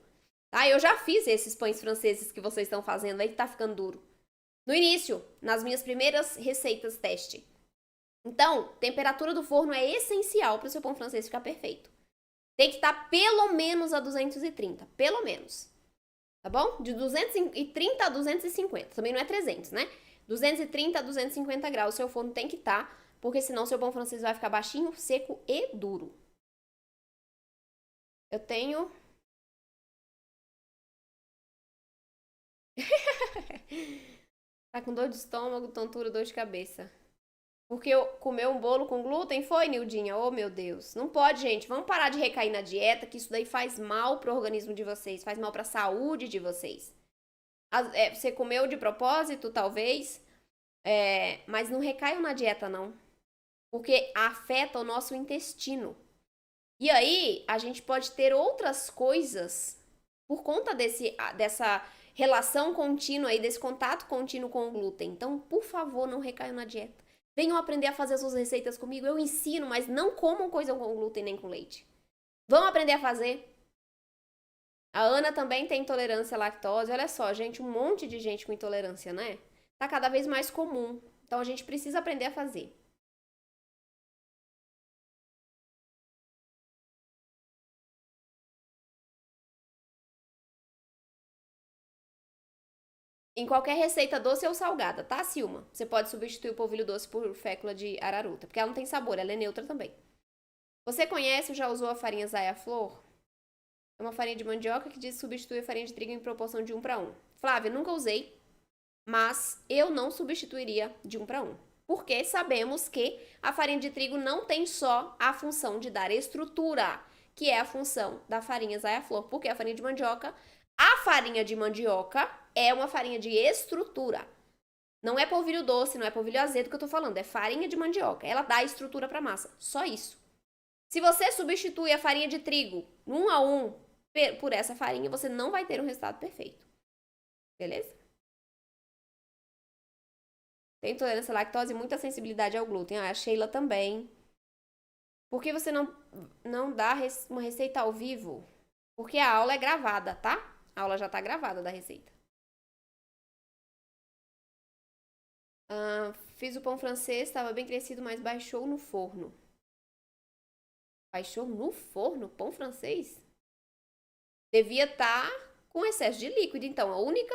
Speaker 1: Tá? Eu já fiz esses pães franceses que vocês estão fazendo aí, que tá ficando duro. No início, nas minhas primeiras receitas teste. Então, temperatura do forno é essencial para o seu pão francês ficar perfeito. Tem que estar pelo menos a 230, pelo menos. Tá bom? De 230 a 250, também não é 300, né? 230 a 250 graus, seu forno tem que estar, porque senão seu pão francês vai ficar baixinho, seco e duro. Eu tenho... Tá com dor de estômago, tontura, dor de cabeça. Porque eu comeu um bolo com glúten, foi, Nildinha? Oh, meu Deus. Não pode, gente. Vamos parar de recair na dieta, que isso daí faz mal pro organismo de vocês, faz mal pra saúde de vocês. Você comeu de propósito, talvez, mas não recaiam na dieta, não. Porque afeta o nosso intestino. E aí, a gente pode ter outras coisas por conta dessa relação contínua aí, desse contato contínuo com o glúten. Então, por favor, não recaiam na dieta. Venham aprender a fazer as suas receitas comigo. Eu ensino, mas não comam coisa com glúten nem com leite. Vão aprender a fazer. A Ana também tem intolerância à lactose. Olha só, gente, um monte de gente com intolerância, né? Tá cada vez mais comum. Então, a gente precisa aprender a fazer. Em qualquer receita doce ou salgada, tá, Silma? Você pode substituir o polvilho doce por fécula de araruta, porque ela não tem sabor, ela é neutra também. Você conhece ou já usou a farinha Zaya Flor? É uma farinha de mandioca que diz que substitui a farinha de trigo em proporção de 1 para 1. Flávia, nunca usei, mas eu não substituiria de 1 para 1. Porque sabemos que a farinha de trigo não tem só a função de dar estrutura, que é a função da farinha Zaya Flor, porque a farinha de mandioca é uma farinha de estrutura. Não é polvilho doce, não é polvilho azedo que eu tô falando, é farinha de mandioca. Ela dá estrutura pra massa, só isso. Se você substitui a farinha de trigo 1 a 1 por essa farinha, você não vai ter um resultado perfeito. Beleza? Tem intolerância à lactose e muita sensibilidade ao glúten. Ah, a Sheila também. Por que você não dá uma receita ao vivo? Porque a aula é gravada, tá? A aula já tá gravada da receita. Fiz o pão francês, estava bem crescido, mas baixou no forno. Baixou no forno? Pão francês? Devia estar com excesso de líquido. Então, a única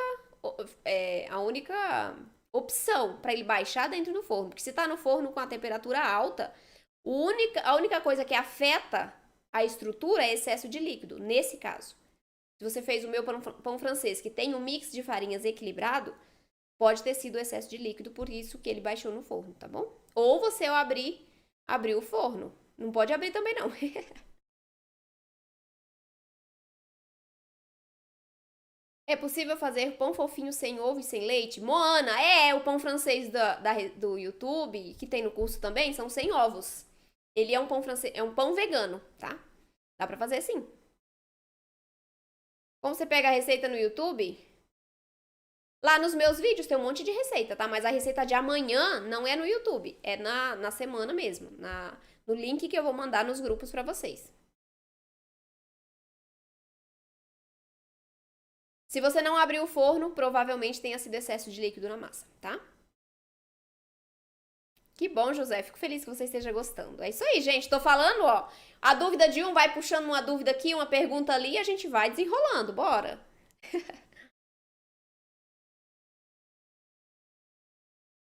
Speaker 1: opção para ele baixar dentro do forno. Porque se tá no forno com a temperatura alta, a única coisa que afeta a estrutura é excesso de líquido, nesse caso. Se você fez o meu pão francês, que tem um mix de farinhas equilibrado, pode ter sido excesso de líquido, por isso que ele baixou no forno, tá bom? Ou você ao abrir o forno. Não pode abrir também, não. É possível fazer pão fofinho sem ovo e sem leite? Moana, o pão francês do YouTube, que tem no curso também, são sem ovos. Ele é um pão francês, é um pão vegano, tá? Dá pra fazer assim. Como você pega a receita no YouTube? Lá nos meus vídeos tem um monte de receita, tá? Mas a receita de amanhã não é no YouTube, é na semana mesmo, no link que eu vou mandar nos grupos pra vocês. Se você não abrir o forno, provavelmente tenha sido excesso de líquido na massa, tá? Que bom, José. Fico feliz que você esteja gostando. É isso aí, gente. Tô falando, ó. A dúvida de um vai puxando uma dúvida aqui, uma pergunta ali e a gente vai desenrolando. Bora.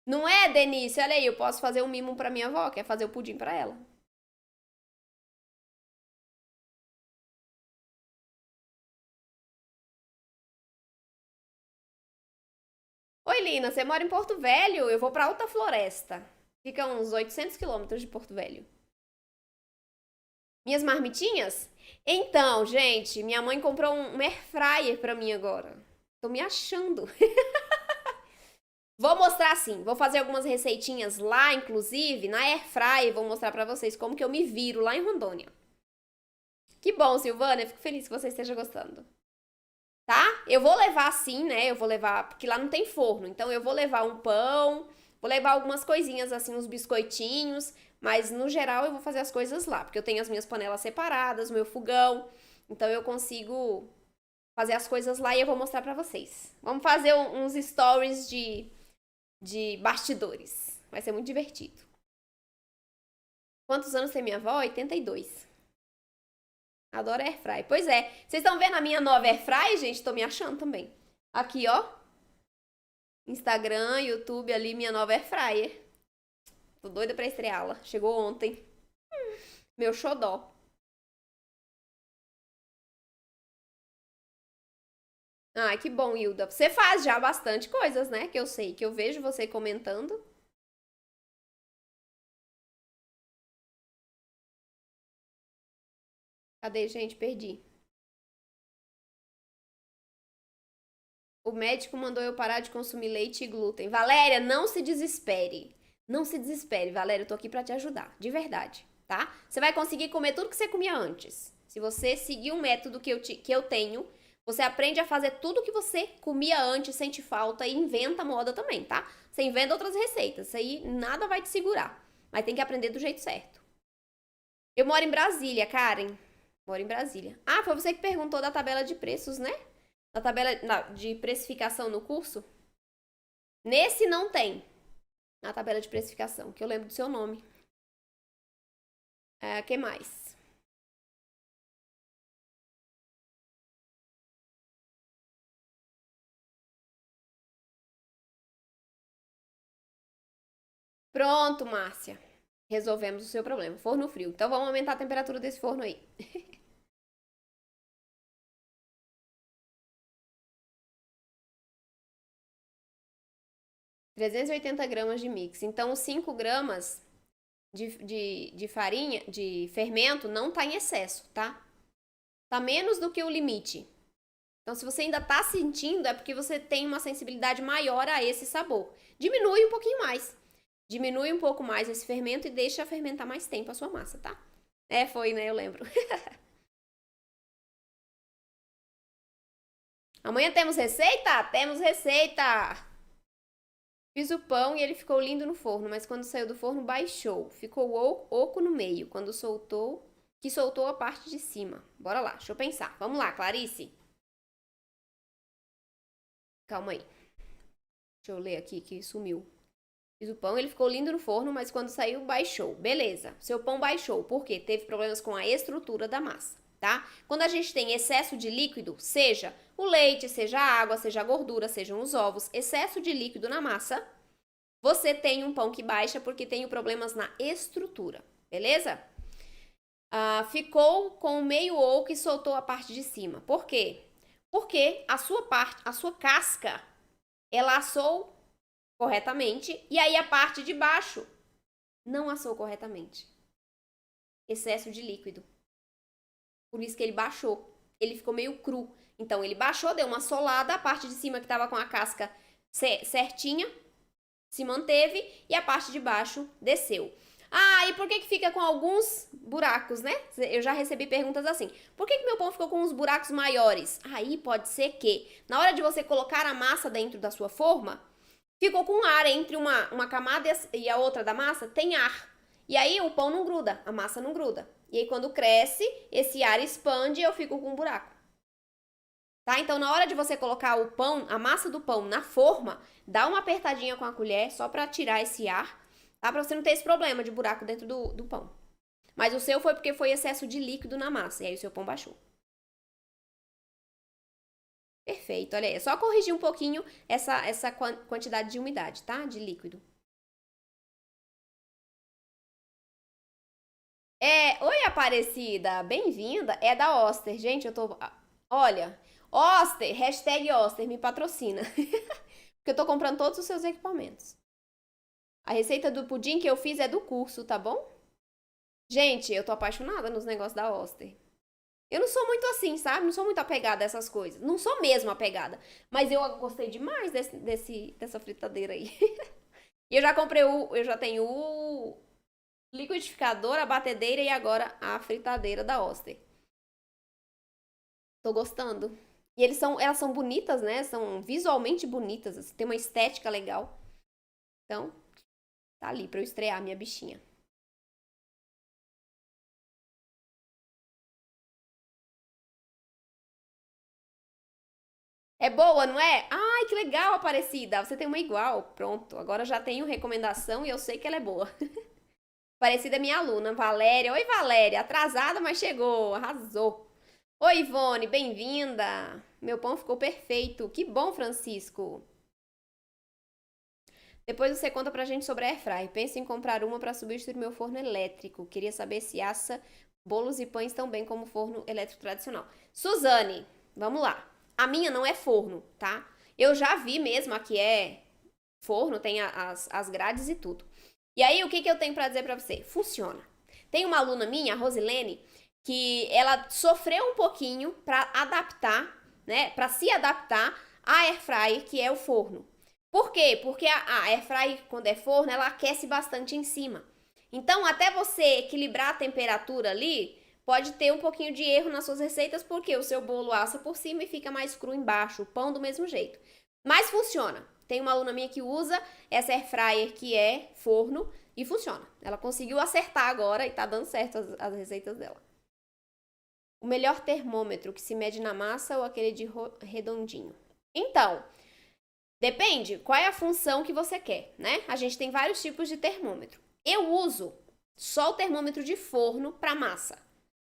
Speaker 1: Não é, Denise? Olha aí, eu posso fazer um mimo pra minha avó. Quer fazer o pudim pra ela? Oi, Lina. Você mora em Porto Velho? Eu vou pra Alta Floresta. Fica uns 800 quilômetros de Porto Velho. Minhas marmitinhas? Então, gente, minha mãe comprou um air fryer pra mim agora. Tô me achando. Vou mostrar assim, vou fazer algumas receitinhas lá, inclusive, na air fryer, vou mostrar pra vocês como que eu me viro lá em Rondônia. Que bom, Silvana, eu fico feliz que você esteja gostando. Tá? Eu vou levar sim, né? Eu vou levar, porque lá não tem forno, então eu vou levar um pão, vou levar algumas coisinhas assim, uns biscoitinhos, mas no geral eu vou fazer as coisas lá, porque eu tenho as minhas panelas separadas, o meu fogão, então eu consigo fazer as coisas lá e eu vou mostrar pra vocês. Vamos fazer uns stories de bastidores. Vai ser muito divertido. Quantos anos tem minha avó? 82. Adoro airfry. Pois é. Vocês estão vendo a minha nova airfry, gente? Tô me achando também. Aqui, ó. Instagram, YouTube ali, minha nova airfryer. Tô doida pra estreá-la. Chegou ontem. Meu xodó. Ah, que bom, Hilda. Você faz já bastante coisas, né? Que eu sei, que eu vejo você comentando. Cadê, gente? Perdi. O médico mandou eu parar de consumir leite e glúten. Valéria, não se desespere. Não se desespere, Valéria. Eu tô aqui pra te ajudar. De verdade, tá? Você vai conseguir comer tudo que você comia antes. Se você seguir um método que eu tenho, você aprende a fazer tudo que você comia antes, sente falta e inventa moda também, tá? Você inventa outras receitas. Isso aí nada vai te segurar. Mas tem que aprender do jeito certo. Eu moro em Brasília, Karen. Moro em Brasília. Ah, foi você que perguntou da tabela de preços, né? Da tabela de precificação no curso? Nesse não tem. Na tabela de precificação, que eu lembro do seu nome. Que mais? Pronto, Márcia. Resolvemos o seu problema. Forno frio. Então vamos aumentar a temperatura desse forno aí. 380 gramas de mix. Então, 5 gramas de farinha, de fermento, não tá em excesso, tá? Tá menos do que o limite. Então, se você ainda tá sentindo, é porque você tem uma sensibilidade maior a esse sabor. Diminui um pouquinho mais. Diminui um pouco mais esse fermento e deixa fermentar mais tempo a sua massa, tá? É, foi, né? Eu lembro. Amanhã temos receita? Temos receita! Fiz o pão e ele ficou lindo no forno, mas quando saiu do forno baixou. Ficou oco no meio. Quando soltou, soltou a parte de cima. Bora lá, deixa eu pensar. Vamos lá, Clarice. Calma aí. Deixa eu ler aqui que sumiu. Fiz o pão, ele ficou lindo no forno, mas quando saiu, baixou. Beleza, seu pão baixou. Por quê? Teve problemas com a estrutura da massa, tá? Quando a gente tem excesso de líquido, seja o leite, seja a água, seja a gordura, sejam os ovos, excesso de líquido na massa, você tem um pão que baixa porque tem problemas na estrutura, beleza? Ficou com meio oco e soltou a parte de cima. Por quê? Porque a sua casca, ela assou corretamente e aí a parte de baixo não assou corretamente. Excesso de líquido. Por isso que ele baixou. Ele ficou meio cru. Então ele baixou, deu uma solada, a parte de cima que estava com a casca certinha se manteve e a parte de baixo desceu. E por que fica com alguns buracos, né? Eu já recebi perguntas assim. Por que meu pão ficou com uns buracos maiores? Aí pode ser que, na hora de você colocar a massa dentro da sua forma, ficou com ar entre uma camada e a outra da massa, tem ar. E aí o pão não gruda, a massa não gruda. E aí quando cresce, esse ar expande e eu fico com um buraco. Tá? Então na hora de você colocar o pão, a massa do pão na forma, dá uma apertadinha com a colher só pra tirar esse ar, tá? Pra você não ter esse problema de buraco dentro do pão. Mas o seu foi porque foi excesso de líquido na massa, e aí o seu pão baixou. Perfeito, olha aí, é só corrigir um pouquinho essa quantidade de umidade, tá? De líquido. Oi, Aparecida, bem-vinda. É da Oster, gente, olha, Oster, hashtag Oster, me patrocina. Porque eu tô comprando todos os seus equipamentos. A receita do pudim que eu fiz é do curso, tá bom? Gente, eu tô apaixonada nos negócios da Oster. Eu não sou muito assim, sabe? Não sou muito apegada a essas coisas. Não sou mesmo apegada. Mas eu gostei demais dessa fritadeira aí. E eu já comprei eu já tenho o liquidificador, a batedeira e agora a fritadeira da Oster. Tô gostando. E elas são bonitas, né? São visualmente bonitas, assim, tem uma estética legal. Então, tá ali pra eu estrear a minha bichinha. É boa, não é? Ai, que legal, Aparecida. Você tem uma igual. Pronto, agora já tenho recomendação e eu sei que ela é boa. Aparecida é minha aluna, Valéria. Oi, Valéria. Atrasada, mas chegou. Arrasou. Oi, Ivone, bem-vinda. Meu pão ficou perfeito. Que bom, Francisco. Depois você conta pra gente sobre a Airfryer. Penso em comprar uma para substituir meu forno elétrico. Queria saber se assa bolos e pães tão bem como forno elétrico tradicional. Suzane, vamos lá. A minha não é forno, tá? Eu já vi mesmo, aqui é forno, tem as grades e tudo. E aí, o que eu tenho pra dizer pra você? Funciona. Tem uma aluna minha, a Rosilene, que ela sofreu um pouquinho pra adaptar, né? Pra se adaptar à Airfryer, que é o forno. Por quê? Porque a Airfryer, quando é forno, ela aquece bastante em cima. Então, até você equilibrar a temperatura ali, pode ter um pouquinho de erro nas suas receitas, porque o seu bolo assa por cima e fica mais cru embaixo, o pão do mesmo jeito. Mas funciona. Tem uma aluna minha que usa essa Airfryer que é forno e funciona. Ela conseguiu acertar agora e tá dando certo as receitas dela. O melhor termômetro que se mede na massa ou aquele de redondinho? Então, depende qual é a função que você quer, né? A gente tem vários tipos de termômetro. Eu uso só o termômetro de forno para massa.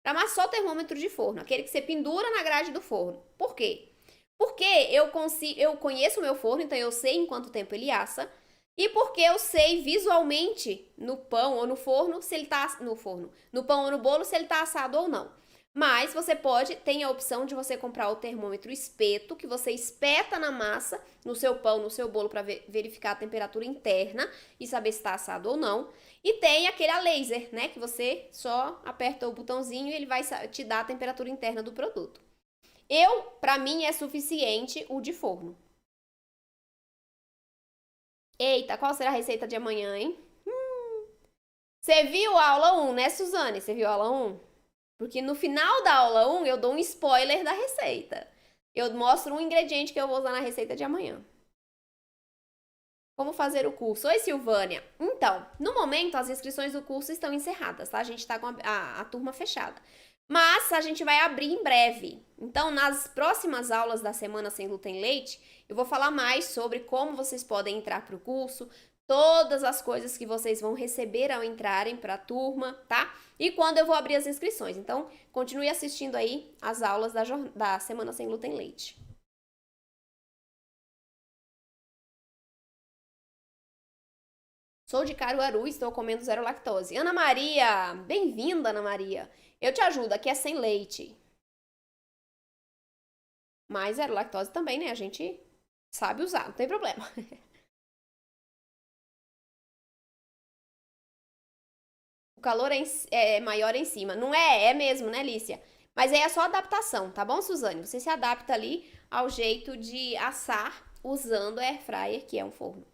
Speaker 1: Para massa, só o termômetro de forno, aquele que você pendura na grade do forno. Por quê? Porque eu conheço o meu forno, então eu sei em quanto tempo ele assa. E porque eu sei visualmente no pão ou no forno, se ele tá no pão ou no bolo, se ele tá assado ou não. Mas você tem a opção de você comprar o termômetro espeto, que você espeta na massa, no seu pão, no seu bolo, para verificar a temperatura interna e saber se está assado ou não. E tem aquele a laser, né, que você só aperta o botãozinho e ele vai te dar a temperatura interna do produto. Pra mim, é suficiente o de forno. Eita, qual será a receita de amanhã, hein? Você viu a aula 1, né, Suzane? Você viu a aula 1? Porque no final da aula 1 eu dou um spoiler da receita. Eu mostro um ingrediente que eu vou usar na receita de amanhã. Como fazer o curso? Oi, Silvânia. Então, no momento, as inscrições do curso estão encerradas, tá? A gente tá com a turma fechada. Mas a gente vai abrir em breve. Então, nas próximas aulas da Semana Sem Glúten Leite, eu vou falar mais sobre como vocês podem entrar para o curso, todas as coisas que vocês vão receber ao entrarem para a turma, tá? E quando eu vou abrir as inscrições. Então, continue assistindo aí as aulas da Semana Sem Glúten Leite. Sou de Caruaru e estou comendo zero lactose. Ana Maria, bem-vinda, Ana Maria. Eu te ajudo, aqui é sem leite. Mas zero lactose também, né? A gente sabe usar, não tem problema. O calor é maior em cima. Não é? É mesmo, né, Lícia? Mas aí é só adaptação, tá bom, Suzane? Você se adapta ali ao jeito de assar usando a air fryer, que é um forno.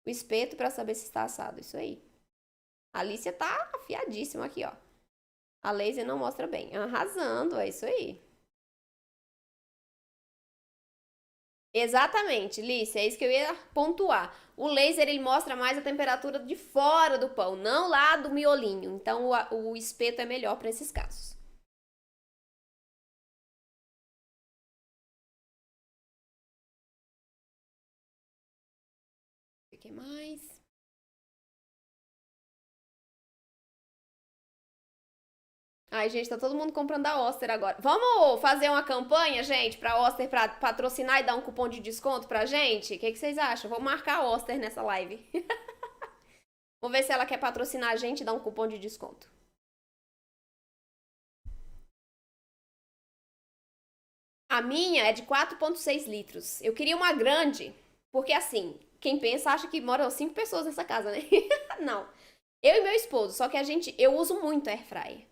Speaker 1: O espeto para saber se está assado, isso aí. A Lícia tá afiadíssima aqui, ó. A laser não mostra bem. Arrasando, é isso aí. Exatamente, Lícia, é isso que eu ia pontuar. O laser, ele mostra mais a temperatura de fora do pão, não lá do miolinho. Então, o espeto é melhor para esses casos. O que mais? Ai, gente, tá todo mundo comprando a Oster agora. Vamos fazer uma campanha, gente, pra Oster pra patrocinar e dar um cupom de desconto pra gente? O que vocês acham? Vou marcar a Oster nessa live. Vamos ver se ela quer patrocinar a gente e dar um cupom de desconto. A minha é de 4,6 litros. Eu queria uma grande, porque assim, quem pensa acha que moram 5 pessoas nessa casa, né? Não. Eu e meu esposo, só que eu uso muito air fryer.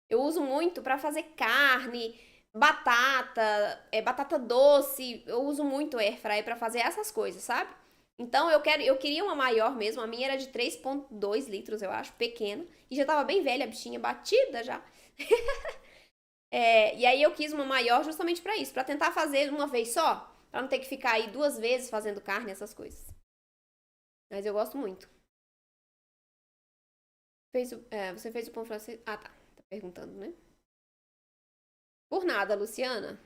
Speaker 1: Eu uso muito pra fazer carne, batata doce. Eu uso muito air fryer pra fazer essas coisas, sabe? Então eu queria uma maior mesmo. A minha era de 3,2 litros, eu acho, pequena. E já tava bem velha a bichinha, batida já. E aí eu quis uma maior justamente pra isso, pra tentar fazer uma vez só, pra não ter que ficar aí 2 vezes fazendo carne, essas coisas. Mas eu gosto muito. Você fez o pão francês? Ah, tá. Tá perguntando, né? Por nada, Luciana.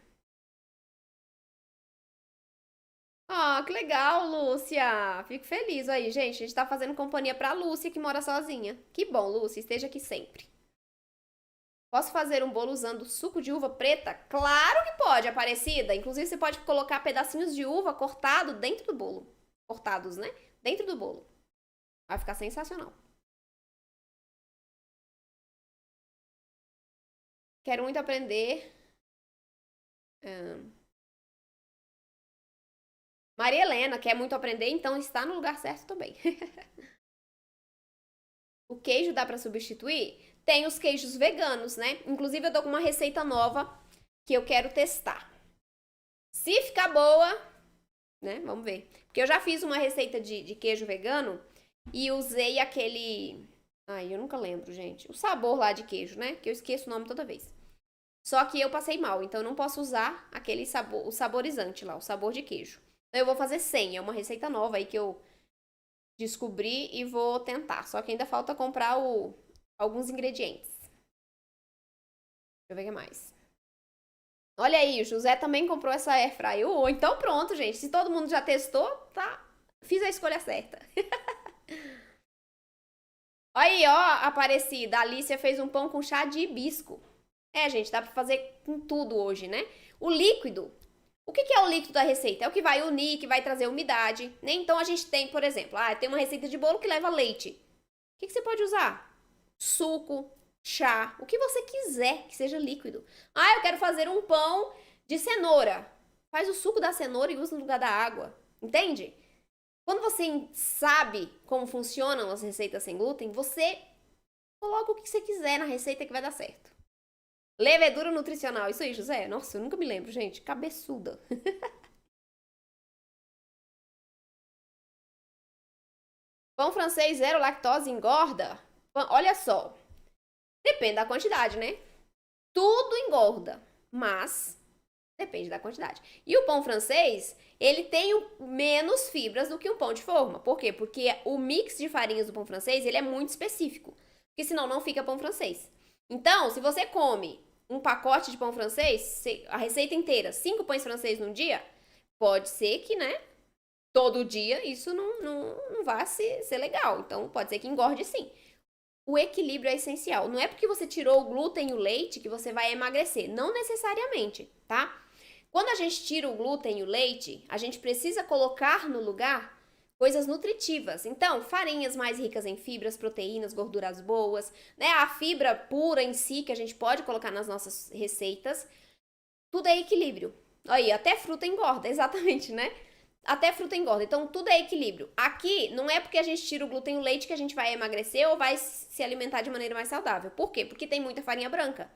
Speaker 1: Ah, que legal, Lúcia. Fico feliz aí, gente. A gente tá fazendo companhia pra Lúcia, que mora sozinha. Que bom, Lúcia. Esteja aqui sempre. Posso fazer um bolo usando suco de uva preta? Claro que pode, Aparecida. Inclusive, você pode colocar pedacinhos de uva cortado dentro do bolo. Cortados, né? Dentro do bolo. Vai ficar sensacional. Quero muito aprender. Maria Helena quer muito aprender, então está no lugar certo também. O queijo dá para substituir? Tem os queijos veganos, né? Inclusive, eu tô com uma receita nova que eu quero testar. Se ficar boa, né? Vamos ver. Porque eu já fiz uma receita de queijo vegano e usei aquele. Ai, eu nunca lembro, gente. O sabor lá de queijo, né? Que eu esqueço o nome toda vez. Só que eu passei mal, então eu não posso usar aquele sabor, o saborizante lá, o sabor de queijo. Então eu vou fazer sem. É uma receita nova aí que eu descobri e vou tentar. Só que ainda falta comprar alguns ingredientes. Deixa eu ver o que mais. Olha aí, o José também comprou essa airfryer. Então pronto, gente. Se todo mundo já testou, tá? Fiz a escolha certa. Aí, ó, Aparecida. A Alicia fez um pão com chá de hibisco. Gente, dá pra fazer com tudo hoje, né? O líquido. O que é o líquido da receita? É o que vai unir, que vai trazer umidade, né? Então a gente tem, por exemplo, tem uma receita de bolo que leva leite. O que você pode usar? Suco, chá, o que você quiser que seja líquido. Eu quero fazer um pão de cenoura. Faz o suco da cenoura e usa no lugar da água. Entende? Quando você sabe como funcionam as receitas sem glúten, você coloca o que você quiser na receita que vai dar certo. Levedura nutricional. Isso aí, José? Nossa, eu nunca me lembro, gente. Cabeçuda. Pão francês zero lactose engorda? Olha só. Depende da quantidade, né? Tudo engorda, mas depende da quantidade. E o pão francês, ele tem menos fibras do que um pão de forma. Por quê? Porque o mix de farinhas do pão francês, ele é muito específico. Porque senão não fica pão francês. Então, se você come um pacote de pão francês, a receita inteira, 5 pães franceses num dia, pode ser que, né, todo dia isso não vá ser legal. Então, pode ser que engorde sim. O equilíbrio é essencial. Não é porque você tirou o glúten e o leite que você vai emagrecer. Não necessariamente, tá? Quando a gente tira o glúten e o leite, a gente precisa colocar no lugar coisas nutritivas. Então, farinhas mais ricas em fibras, proteínas, gorduras boas, né? A fibra pura em si que a gente pode colocar nas nossas receitas. Tudo é equilíbrio. Aí, até fruta engorda, exatamente, né? Até fruta engorda. Então, tudo é equilíbrio. Aqui, não é porque a gente tira o glúten e o leite que a gente vai emagrecer ou vai se alimentar de maneira mais saudável. Por quê? Porque tem muita farinha branca.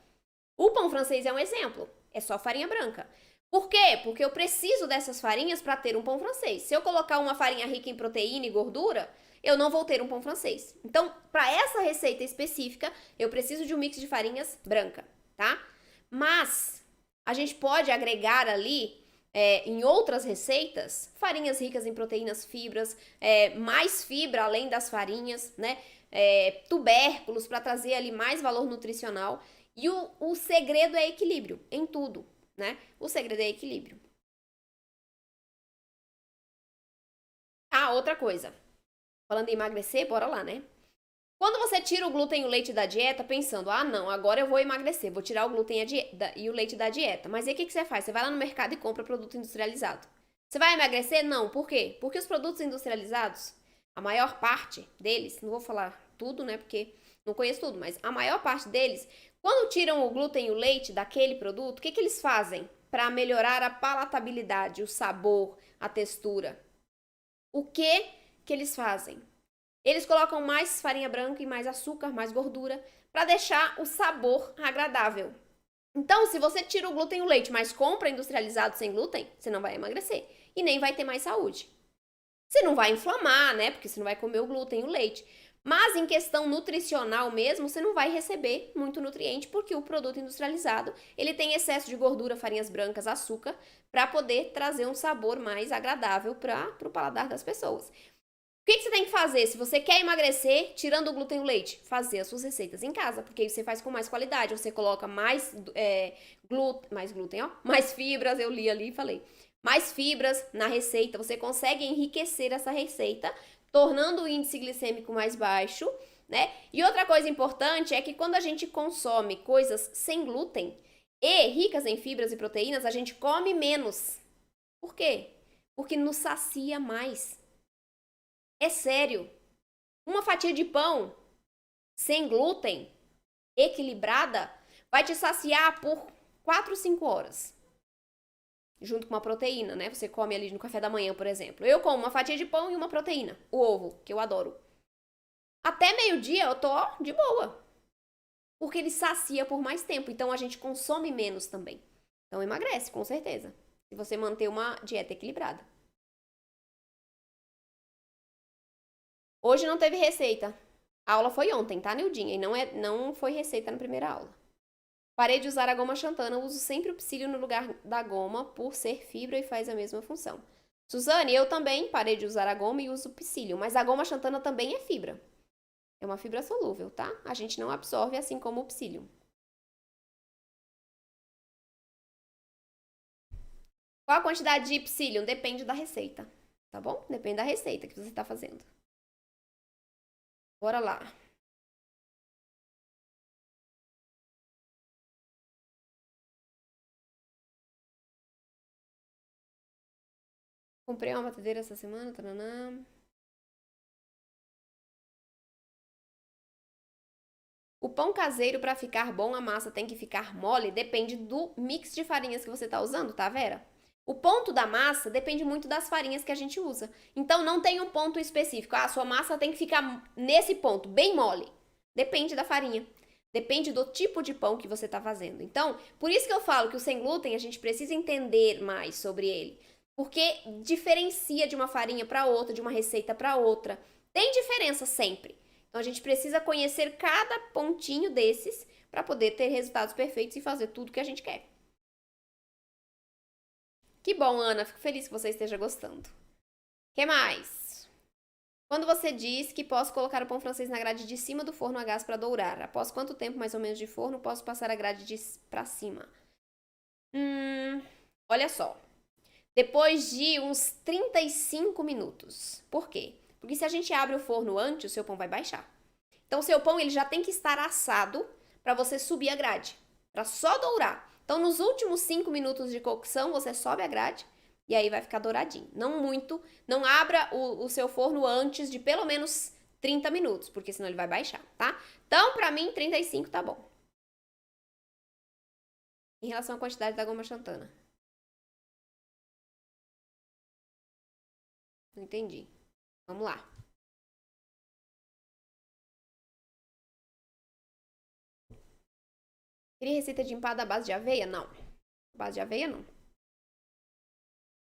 Speaker 1: O pão francês é um exemplo. É só farinha branca. Por quê? Porque eu preciso dessas farinhas para ter um pão francês. Se eu colocar uma farinha rica em proteína e gordura, eu não vou ter um pão francês. Então, para essa receita específica, eu preciso de um mix de farinhas branca, tá? Mas, a gente pode agregar ali em outras receitas, farinhas ricas em proteínas, fibras, mais fibra além das farinhas, né? Tubérculos para trazer ali mais valor nutricional. E o segredo é equilíbrio em tudo, né? O segredo é equilíbrio. Ah, outra coisa. Falando em emagrecer, bora lá, né? Quando você tira o glúten e o leite da dieta, pensando, ah, não, agora eu vou emagrecer, vou tirar o glúten e o leite da dieta. Mas aí o que você faz? Você vai lá no mercado e compra produto industrializado. Você vai emagrecer? Não. Por quê? Porque os produtos industrializados, a maior parte deles, não vou falar tudo, né, porque não conheço tudo, mas a maior parte deles, quando tiram o glúten e o leite daquele produto, o que eles fazem para melhorar a palatabilidade, o sabor, a textura? O que eles fazem? Eles colocam mais farinha branca e mais açúcar, mais gordura, para deixar o sabor agradável. Então, se você tira o glúten e o leite, mas compra industrializado sem glúten, você não vai emagrecer e nem vai ter mais saúde. Você não vai inflamar, né? Porque você não vai comer o glúten e o leite. Mas em questão nutricional mesmo, você não vai receber muito nutriente, porque o produto industrializado, ele tem excesso de gordura, farinhas brancas, açúcar, para poder trazer um sabor mais agradável para o paladar das pessoas. O que você tem que fazer? Se você quer emagrecer, tirando o glúten e o leite, fazer as suas receitas em casa, porque aí você faz com mais qualidade, você coloca mais glúten, ó, mais fibras, eu li ali e falei, mais fibras na receita, você consegue enriquecer essa receita, tornando o índice glicêmico mais baixo, né? E outra coisa importante é que quando a gente consome coisas sem glúten e ricas em fibras e proteínas, a gente come menos. Por quê? Porque nos sacia mais. É sério. Uma fatia de pão sem glúten, equilibrada, vai te saciar por 4, 5 horas. Junto com uma proteína, né? Você come ali no café da manhã, por exemplo. Eu como uma fatia de pão e uma proteína. O ovo, que eu adoro. Até meio-dia eu tô de boa. Porque ele sacia por mais tempo. Então a gente consome menos também. Então emagrece, com certeza. Se você manter uma dieta equilibrada. Hoje não teve receita. A aula foi ontem, tá, Nildinha? E não foi receita na primeira aula. Parei de usar a goma xantana, uso sempre o psyllium no lugar da goma, por ser fibra e faz a mesma função. Suzane, eu também parei de usar a goma e uso o psyllium, mas a goma xantana também é fibra. É uma fibra solúvel, tá? A gente não absorve assim como o psyllium. Qual a quantidade de psyllium? Depende da receita, tá bom? Depende da receita que você está fazendo. Bora lá. Comprei uma batedeira essa semana, taranã. O pão caseiro, para ficar bom, a massa tem que ficar mole, depende do mix de farinhas que você tá usando, tá, Vera? O ponto da massa depende muito das farinhas que a gente usa. Então, não tem um ponto específico. Ah, a sua massa tem que ficar nesse ponto, bem mole. Depende da farinha. Depende do tipo de pão que você está fazendo. Então, por isso que eu falo que o sem glúten a gente precisa entender mais sobre ele. Porque diferencia de uma farinha para outra, de uma receita para outra. Tem diferença sempre. Então, a gente precisa conhecer cada pontinho desses para poder ter resultados perfeitos e fazer tudo que a gente quer. Que bom, Ana. Fico feliz que você esteja gostando. O que mais? Quando você diz que posso colocar o pão francês na grade de cima do forno a gás para dourar, após quanto tempo mais ou menos de forno posso passar a grade para cima? Olha só. Depois de uns 35 minutos. Por quê? Porque se a gente abre o forno antes, o seu pão vai baixar. Então, o seu pão ele já tem que estar assado para você subir a grade, para só dourar. Então, nos últimos 5 minutos de cocção, você sobe a grade e aí vai ficar douradinho. Não muito, não abra o seu forno antes de pelo menos 30 minutos, porque senão ele vai baixar, tá? Então, pra mim, 35 tá bom. Em relação à quantidade da goma xantana. Não entendi. Vamos lá. Queria receita de empada à base de aveia? Não. Base de aveia, não.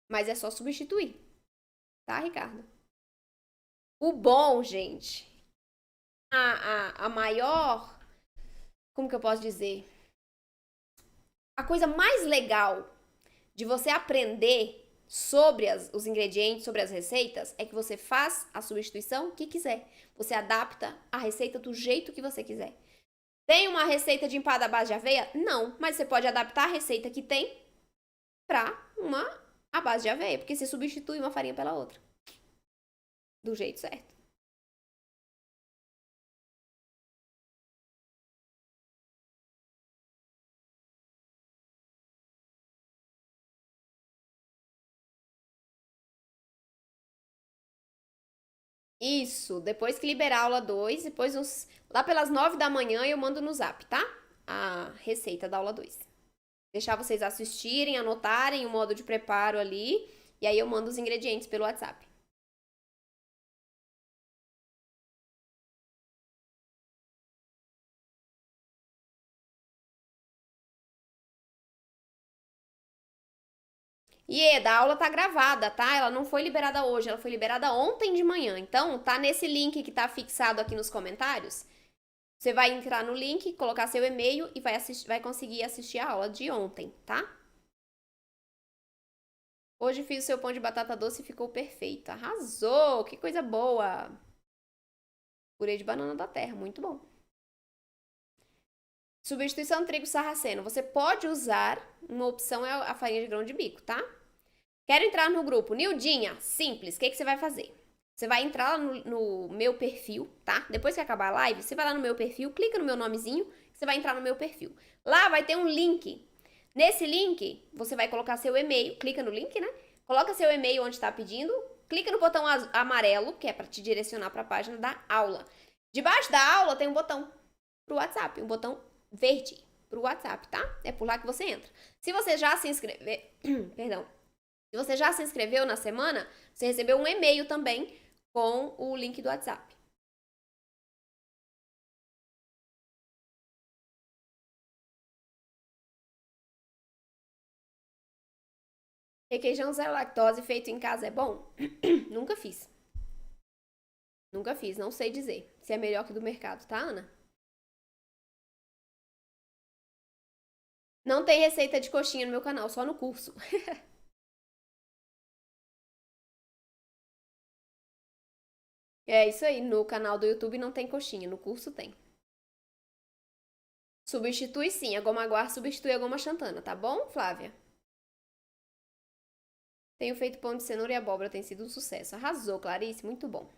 Speaker 1: Mas é só substituir. Tá, Ricardo? O bom, gente, a maior, como que eu posso dizer? A coisa mais legal de você aprender sobre os ingredientes, sobre as receitas, é que você faz a substituição que quiser. Você adapta a receita do jeito que você quiser. Tem uma receita de empada à base de aveia? Não, mas você pode adaptar a receita que tem para uma à base de aveia, porque você substitui uma farinha pela outra. Do jeito certo. Isso, depois que liberar a aula 2, depois lá pelas 9 da manhã eu mando no zap, tá? A receita da aula 2. Deixar vocês assistirem, anotarem o modo de preparo ali, e aí eu mando os ingredientes pelo WhatsApp. Ieda, a aula tá gravada, tá? Ela não foi liberada hoje, ela foi liberada ontem de manhã. Então, tá nesse link que tá fixado aqui nos comentários. Você vai entrar no link, colocar seu e-mail e vai conseguir assistir a aula de ontem, tá? Hoje fiz o seu pão de batata doce e ficou perfeito. Arrasou! Que coisa boa! Purê de banana da terra, muito bom. Substituição trigo sarraceno. Você pode usar, uma opção é a farinha de grão de bico, tá? Quero entrar no grupo. Nildinha, simples. O que você vai fazer? Você vai entrar lá no meu perfil, tá? Depois que acabar a live, você vai lá no meu perfil, clica no meu nomezinho, você vai entrar no meu perfil. Lá vai ter um link. Nesse link, você vai colocar seu e-mail, clica no link, né? Coloca seu e-mail onde está pedindo, clica no botão amarelo, que é para te direcionar para a página da aula. Debaixo da aula tem um botão pro WhatsApp, um botão verde pro WhatsApp, tá? É por lá que você entra. Se você já se inscrever, perdão. Se você já se inscreveu na semana, você recebeu um e-mail também com o link do WhatsApp. Requeijão zero lactose feito em casa é bom? Nunca fiz. Nunca fiz, não sei dizer se é melhor que do mercado, tá, Ana? Não tem receita de coxinha no meu canal, só no curso. É isso aí, no canal do YouTube não tem coxinha, no curso tem. Substitui sim, a goma guar substitui a goma xantana, tá bom, Flávia? Tenho feito pão de cenoura e abóbora, tem sido um sucesso. Arrasou, Clarice, muito bom.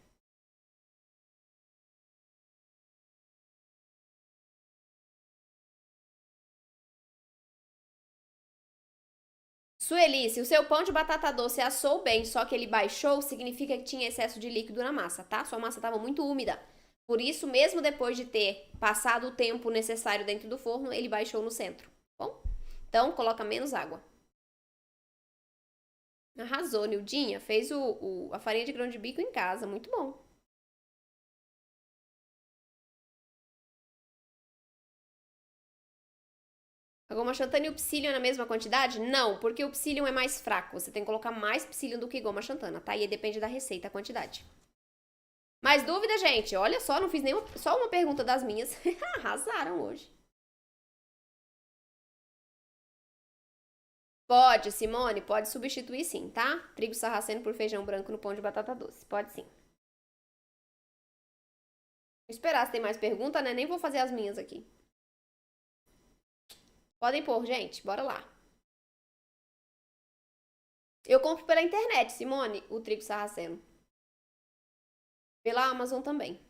Speaker 1: Sueli, se o seu pão de batata doce assou bem, só que ele baixou, significa que tinha excesso de líquido na massa, tá? Sua massa estava muito úmida. Por isso, mesmo depois de ter passado o tempo necessário dentro do forno, ele baixou no centro, bom? Então, coloca menos água. Arrasou, Nildinha. Fez a farinha de grão de bico em casa, muito bom. A goma xantana e o psyllium na mesma quantidade? Não, porque o psyllium é mais fraco. Você tem que colocar mais psyllium do que goma xantana, tá? E aí depende da receita, a quantidade. Mais dúvida, gente? Olha só, não fiz nenhuma, só uma pergunta das minhas. Arrasaram hoje. Pode, Simone, pode substituir sim, tá? Trigo sarraceno por feijão branco no pão de batata doce. Pode sim. Vou esperar se tem mais pergunta, né? Nem vou fazer as minhas aqui. Podem pôr, gente. Bora lá. Eu compro pela internet, Simone, o trigo sarraceno. Pela Amazon também.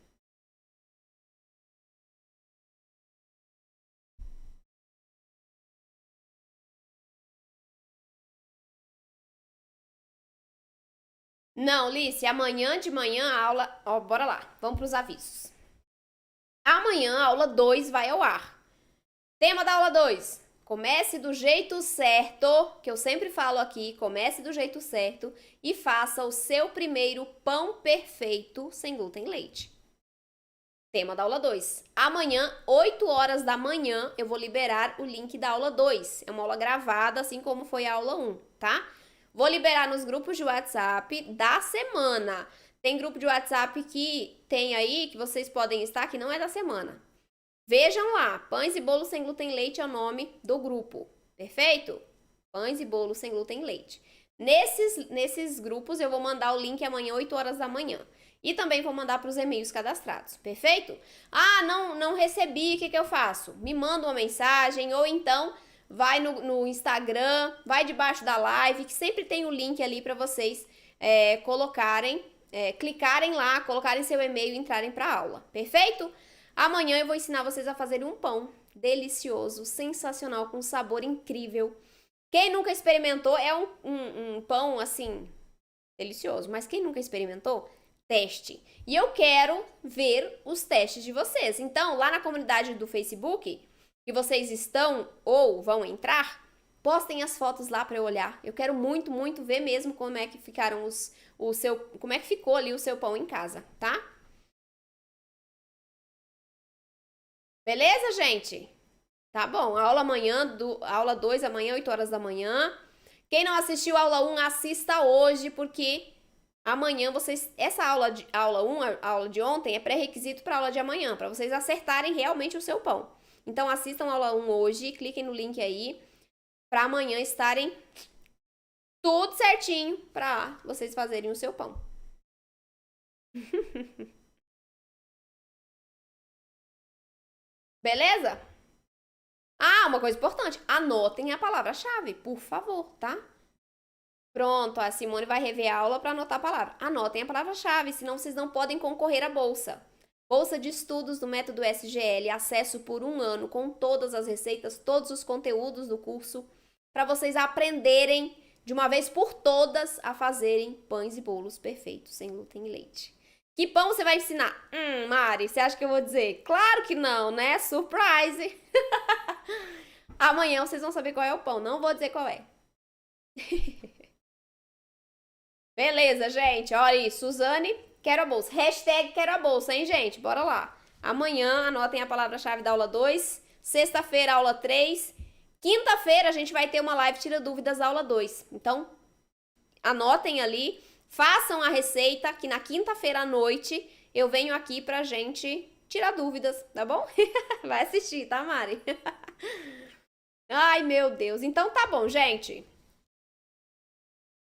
Speaker 1: Não, Lice, amanhã de manhã a aula... Ó, bora lá, vamos para os avisos. Amanhã a aula 2 vai ao ar. Tema da aula 2. Comece do jeito certo, que eu sempre falo aqui, comece do jeito certo e faça o seu primeiro pão perfeito sem glúten e leite. Tema da aula 2. Amanhã, 8 horas da manhã, eu vou liberar o link da aula 2. É uma aula gravada, assim como foi a aula 1, tá? Vou liberar nos grupos de WhatsApp da semana. Tem grupo de WhatsApp que tem aí, que vocês podem estar, que não é da semana. Vejam lá, Pães e Bolos Sem Glúten e Leite é o nome do grupo, perfeito? Pães e Bolos Sem Glúten e Leite. Nesses grupos eu vou mandar o link amanhã, 8 horas da manhã. E também vou mandar para os e-mails cadastrados, perfeito? Ah, não recebi, o que eu faço? Me manda uma mensagem ou então... vai no Instagram, vai debaixo da live, que sempre tem o link ali para vocês colocarem, clicarem lá, colocarem seu e-mail e entrarem para a aula, perfeito? Amanhã eu vou ensinar vocês a fazerem um pão delicioso, sensacional, com sabor incrível. Quem nunca experimentou, é um pão, assim, delicioso, mas quem nunca experimentou, teste. E eu quero ver os testes de vocês. Então, lá na comunidade do Facebook... que vocês estão ou vão entrar, postem as fotos lá para eu olhar. Eu quero muito, muito ver mesmo como é que ficaram como é que ficou ali o seu pão em casa, tá? Beleza, gente? Tá bom. Aula amanhã, aula 2 amanhã, 8 horas da manhã. Quem não assistiu a aula 1, assista hoje, porque amanhã vocês... essa aula 1, a aula de ontem, é pré-requisito para a aula de amanhã, para vocês acertarem realmente o seu pão. Então, assistam a aula 1 hoje, cliquem no link aí, para amanhã estarem tudo certinho para vocês fazerem o seu pão. Beleza? Ah, uma coisa importante, anotem a palavra-chave, por favor, tá? Pronto, a Simone vai rever a aula para anotar a palavra. Anotem a palavra-chave, senão vocês não podem concorrer à bolsa. Bolsa de estudos do método SGL, acesso por 1 ano com todas as receitas, todos os conteúdos do curso, para vocês aprenderem de uma vez por todas a fazerem pães e bolos perfeitos, sem glúten e leite. Que pão você vai ensinar? Mari, você acha que eu vou dizer? Claro que não, né? Surprise! Amanhã vocês vão saber qual é o pão, não vou dizer qual é. Beleza, gente, olha aí, Suzane... quero a bolsa. Hashtag quero a bolsa, hein, gente? Bora lá. Amanhã, anotem a palavra-chave da aula 2. Sexta-feira, aula 3. Quinta-feira, a gente vai ter uma live Tira Dúvidas da aula 2. Então, anotem ali. Façam a receita, que na quinta-feira à noite eu venho aqui pra gente tirar dúvidas, tá bom? Vai assistir, tá, Mari? Ai, meu Deus. Então, tá bom, gente.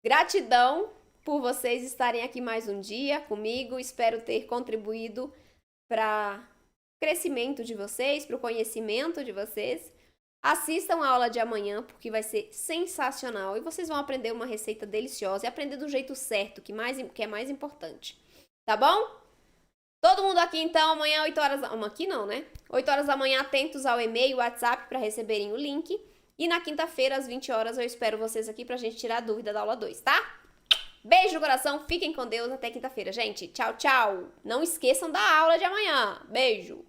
Speaker 1: Gratidão por vocês estarem aqui mais um dia comigo. Espero ter contribuído para o crescimento de vocês, para o conhecimento de vocês. Assistam a aula de amanhã, porque vai ser sensacional. E vocês vão aprender uma receita deliciosa e aprender do jeito certo, que é mais importante. Tá bom? Todo mundo aqui, então, amanhã, 8 horas... aqui não, né? 8 horas da manhã, atentos ao e-mail, WhatsApp, para receberem o link. E na quinta-feira, às 20 horas, eu espero vocês aqui pra gente tirar a dúvida da aula 2, tá? Beijo no coração, fiquem com Deus, até quinta-feira, gente. Tchau, tchau. Não esqueçam da aula de amanhã. Beijo.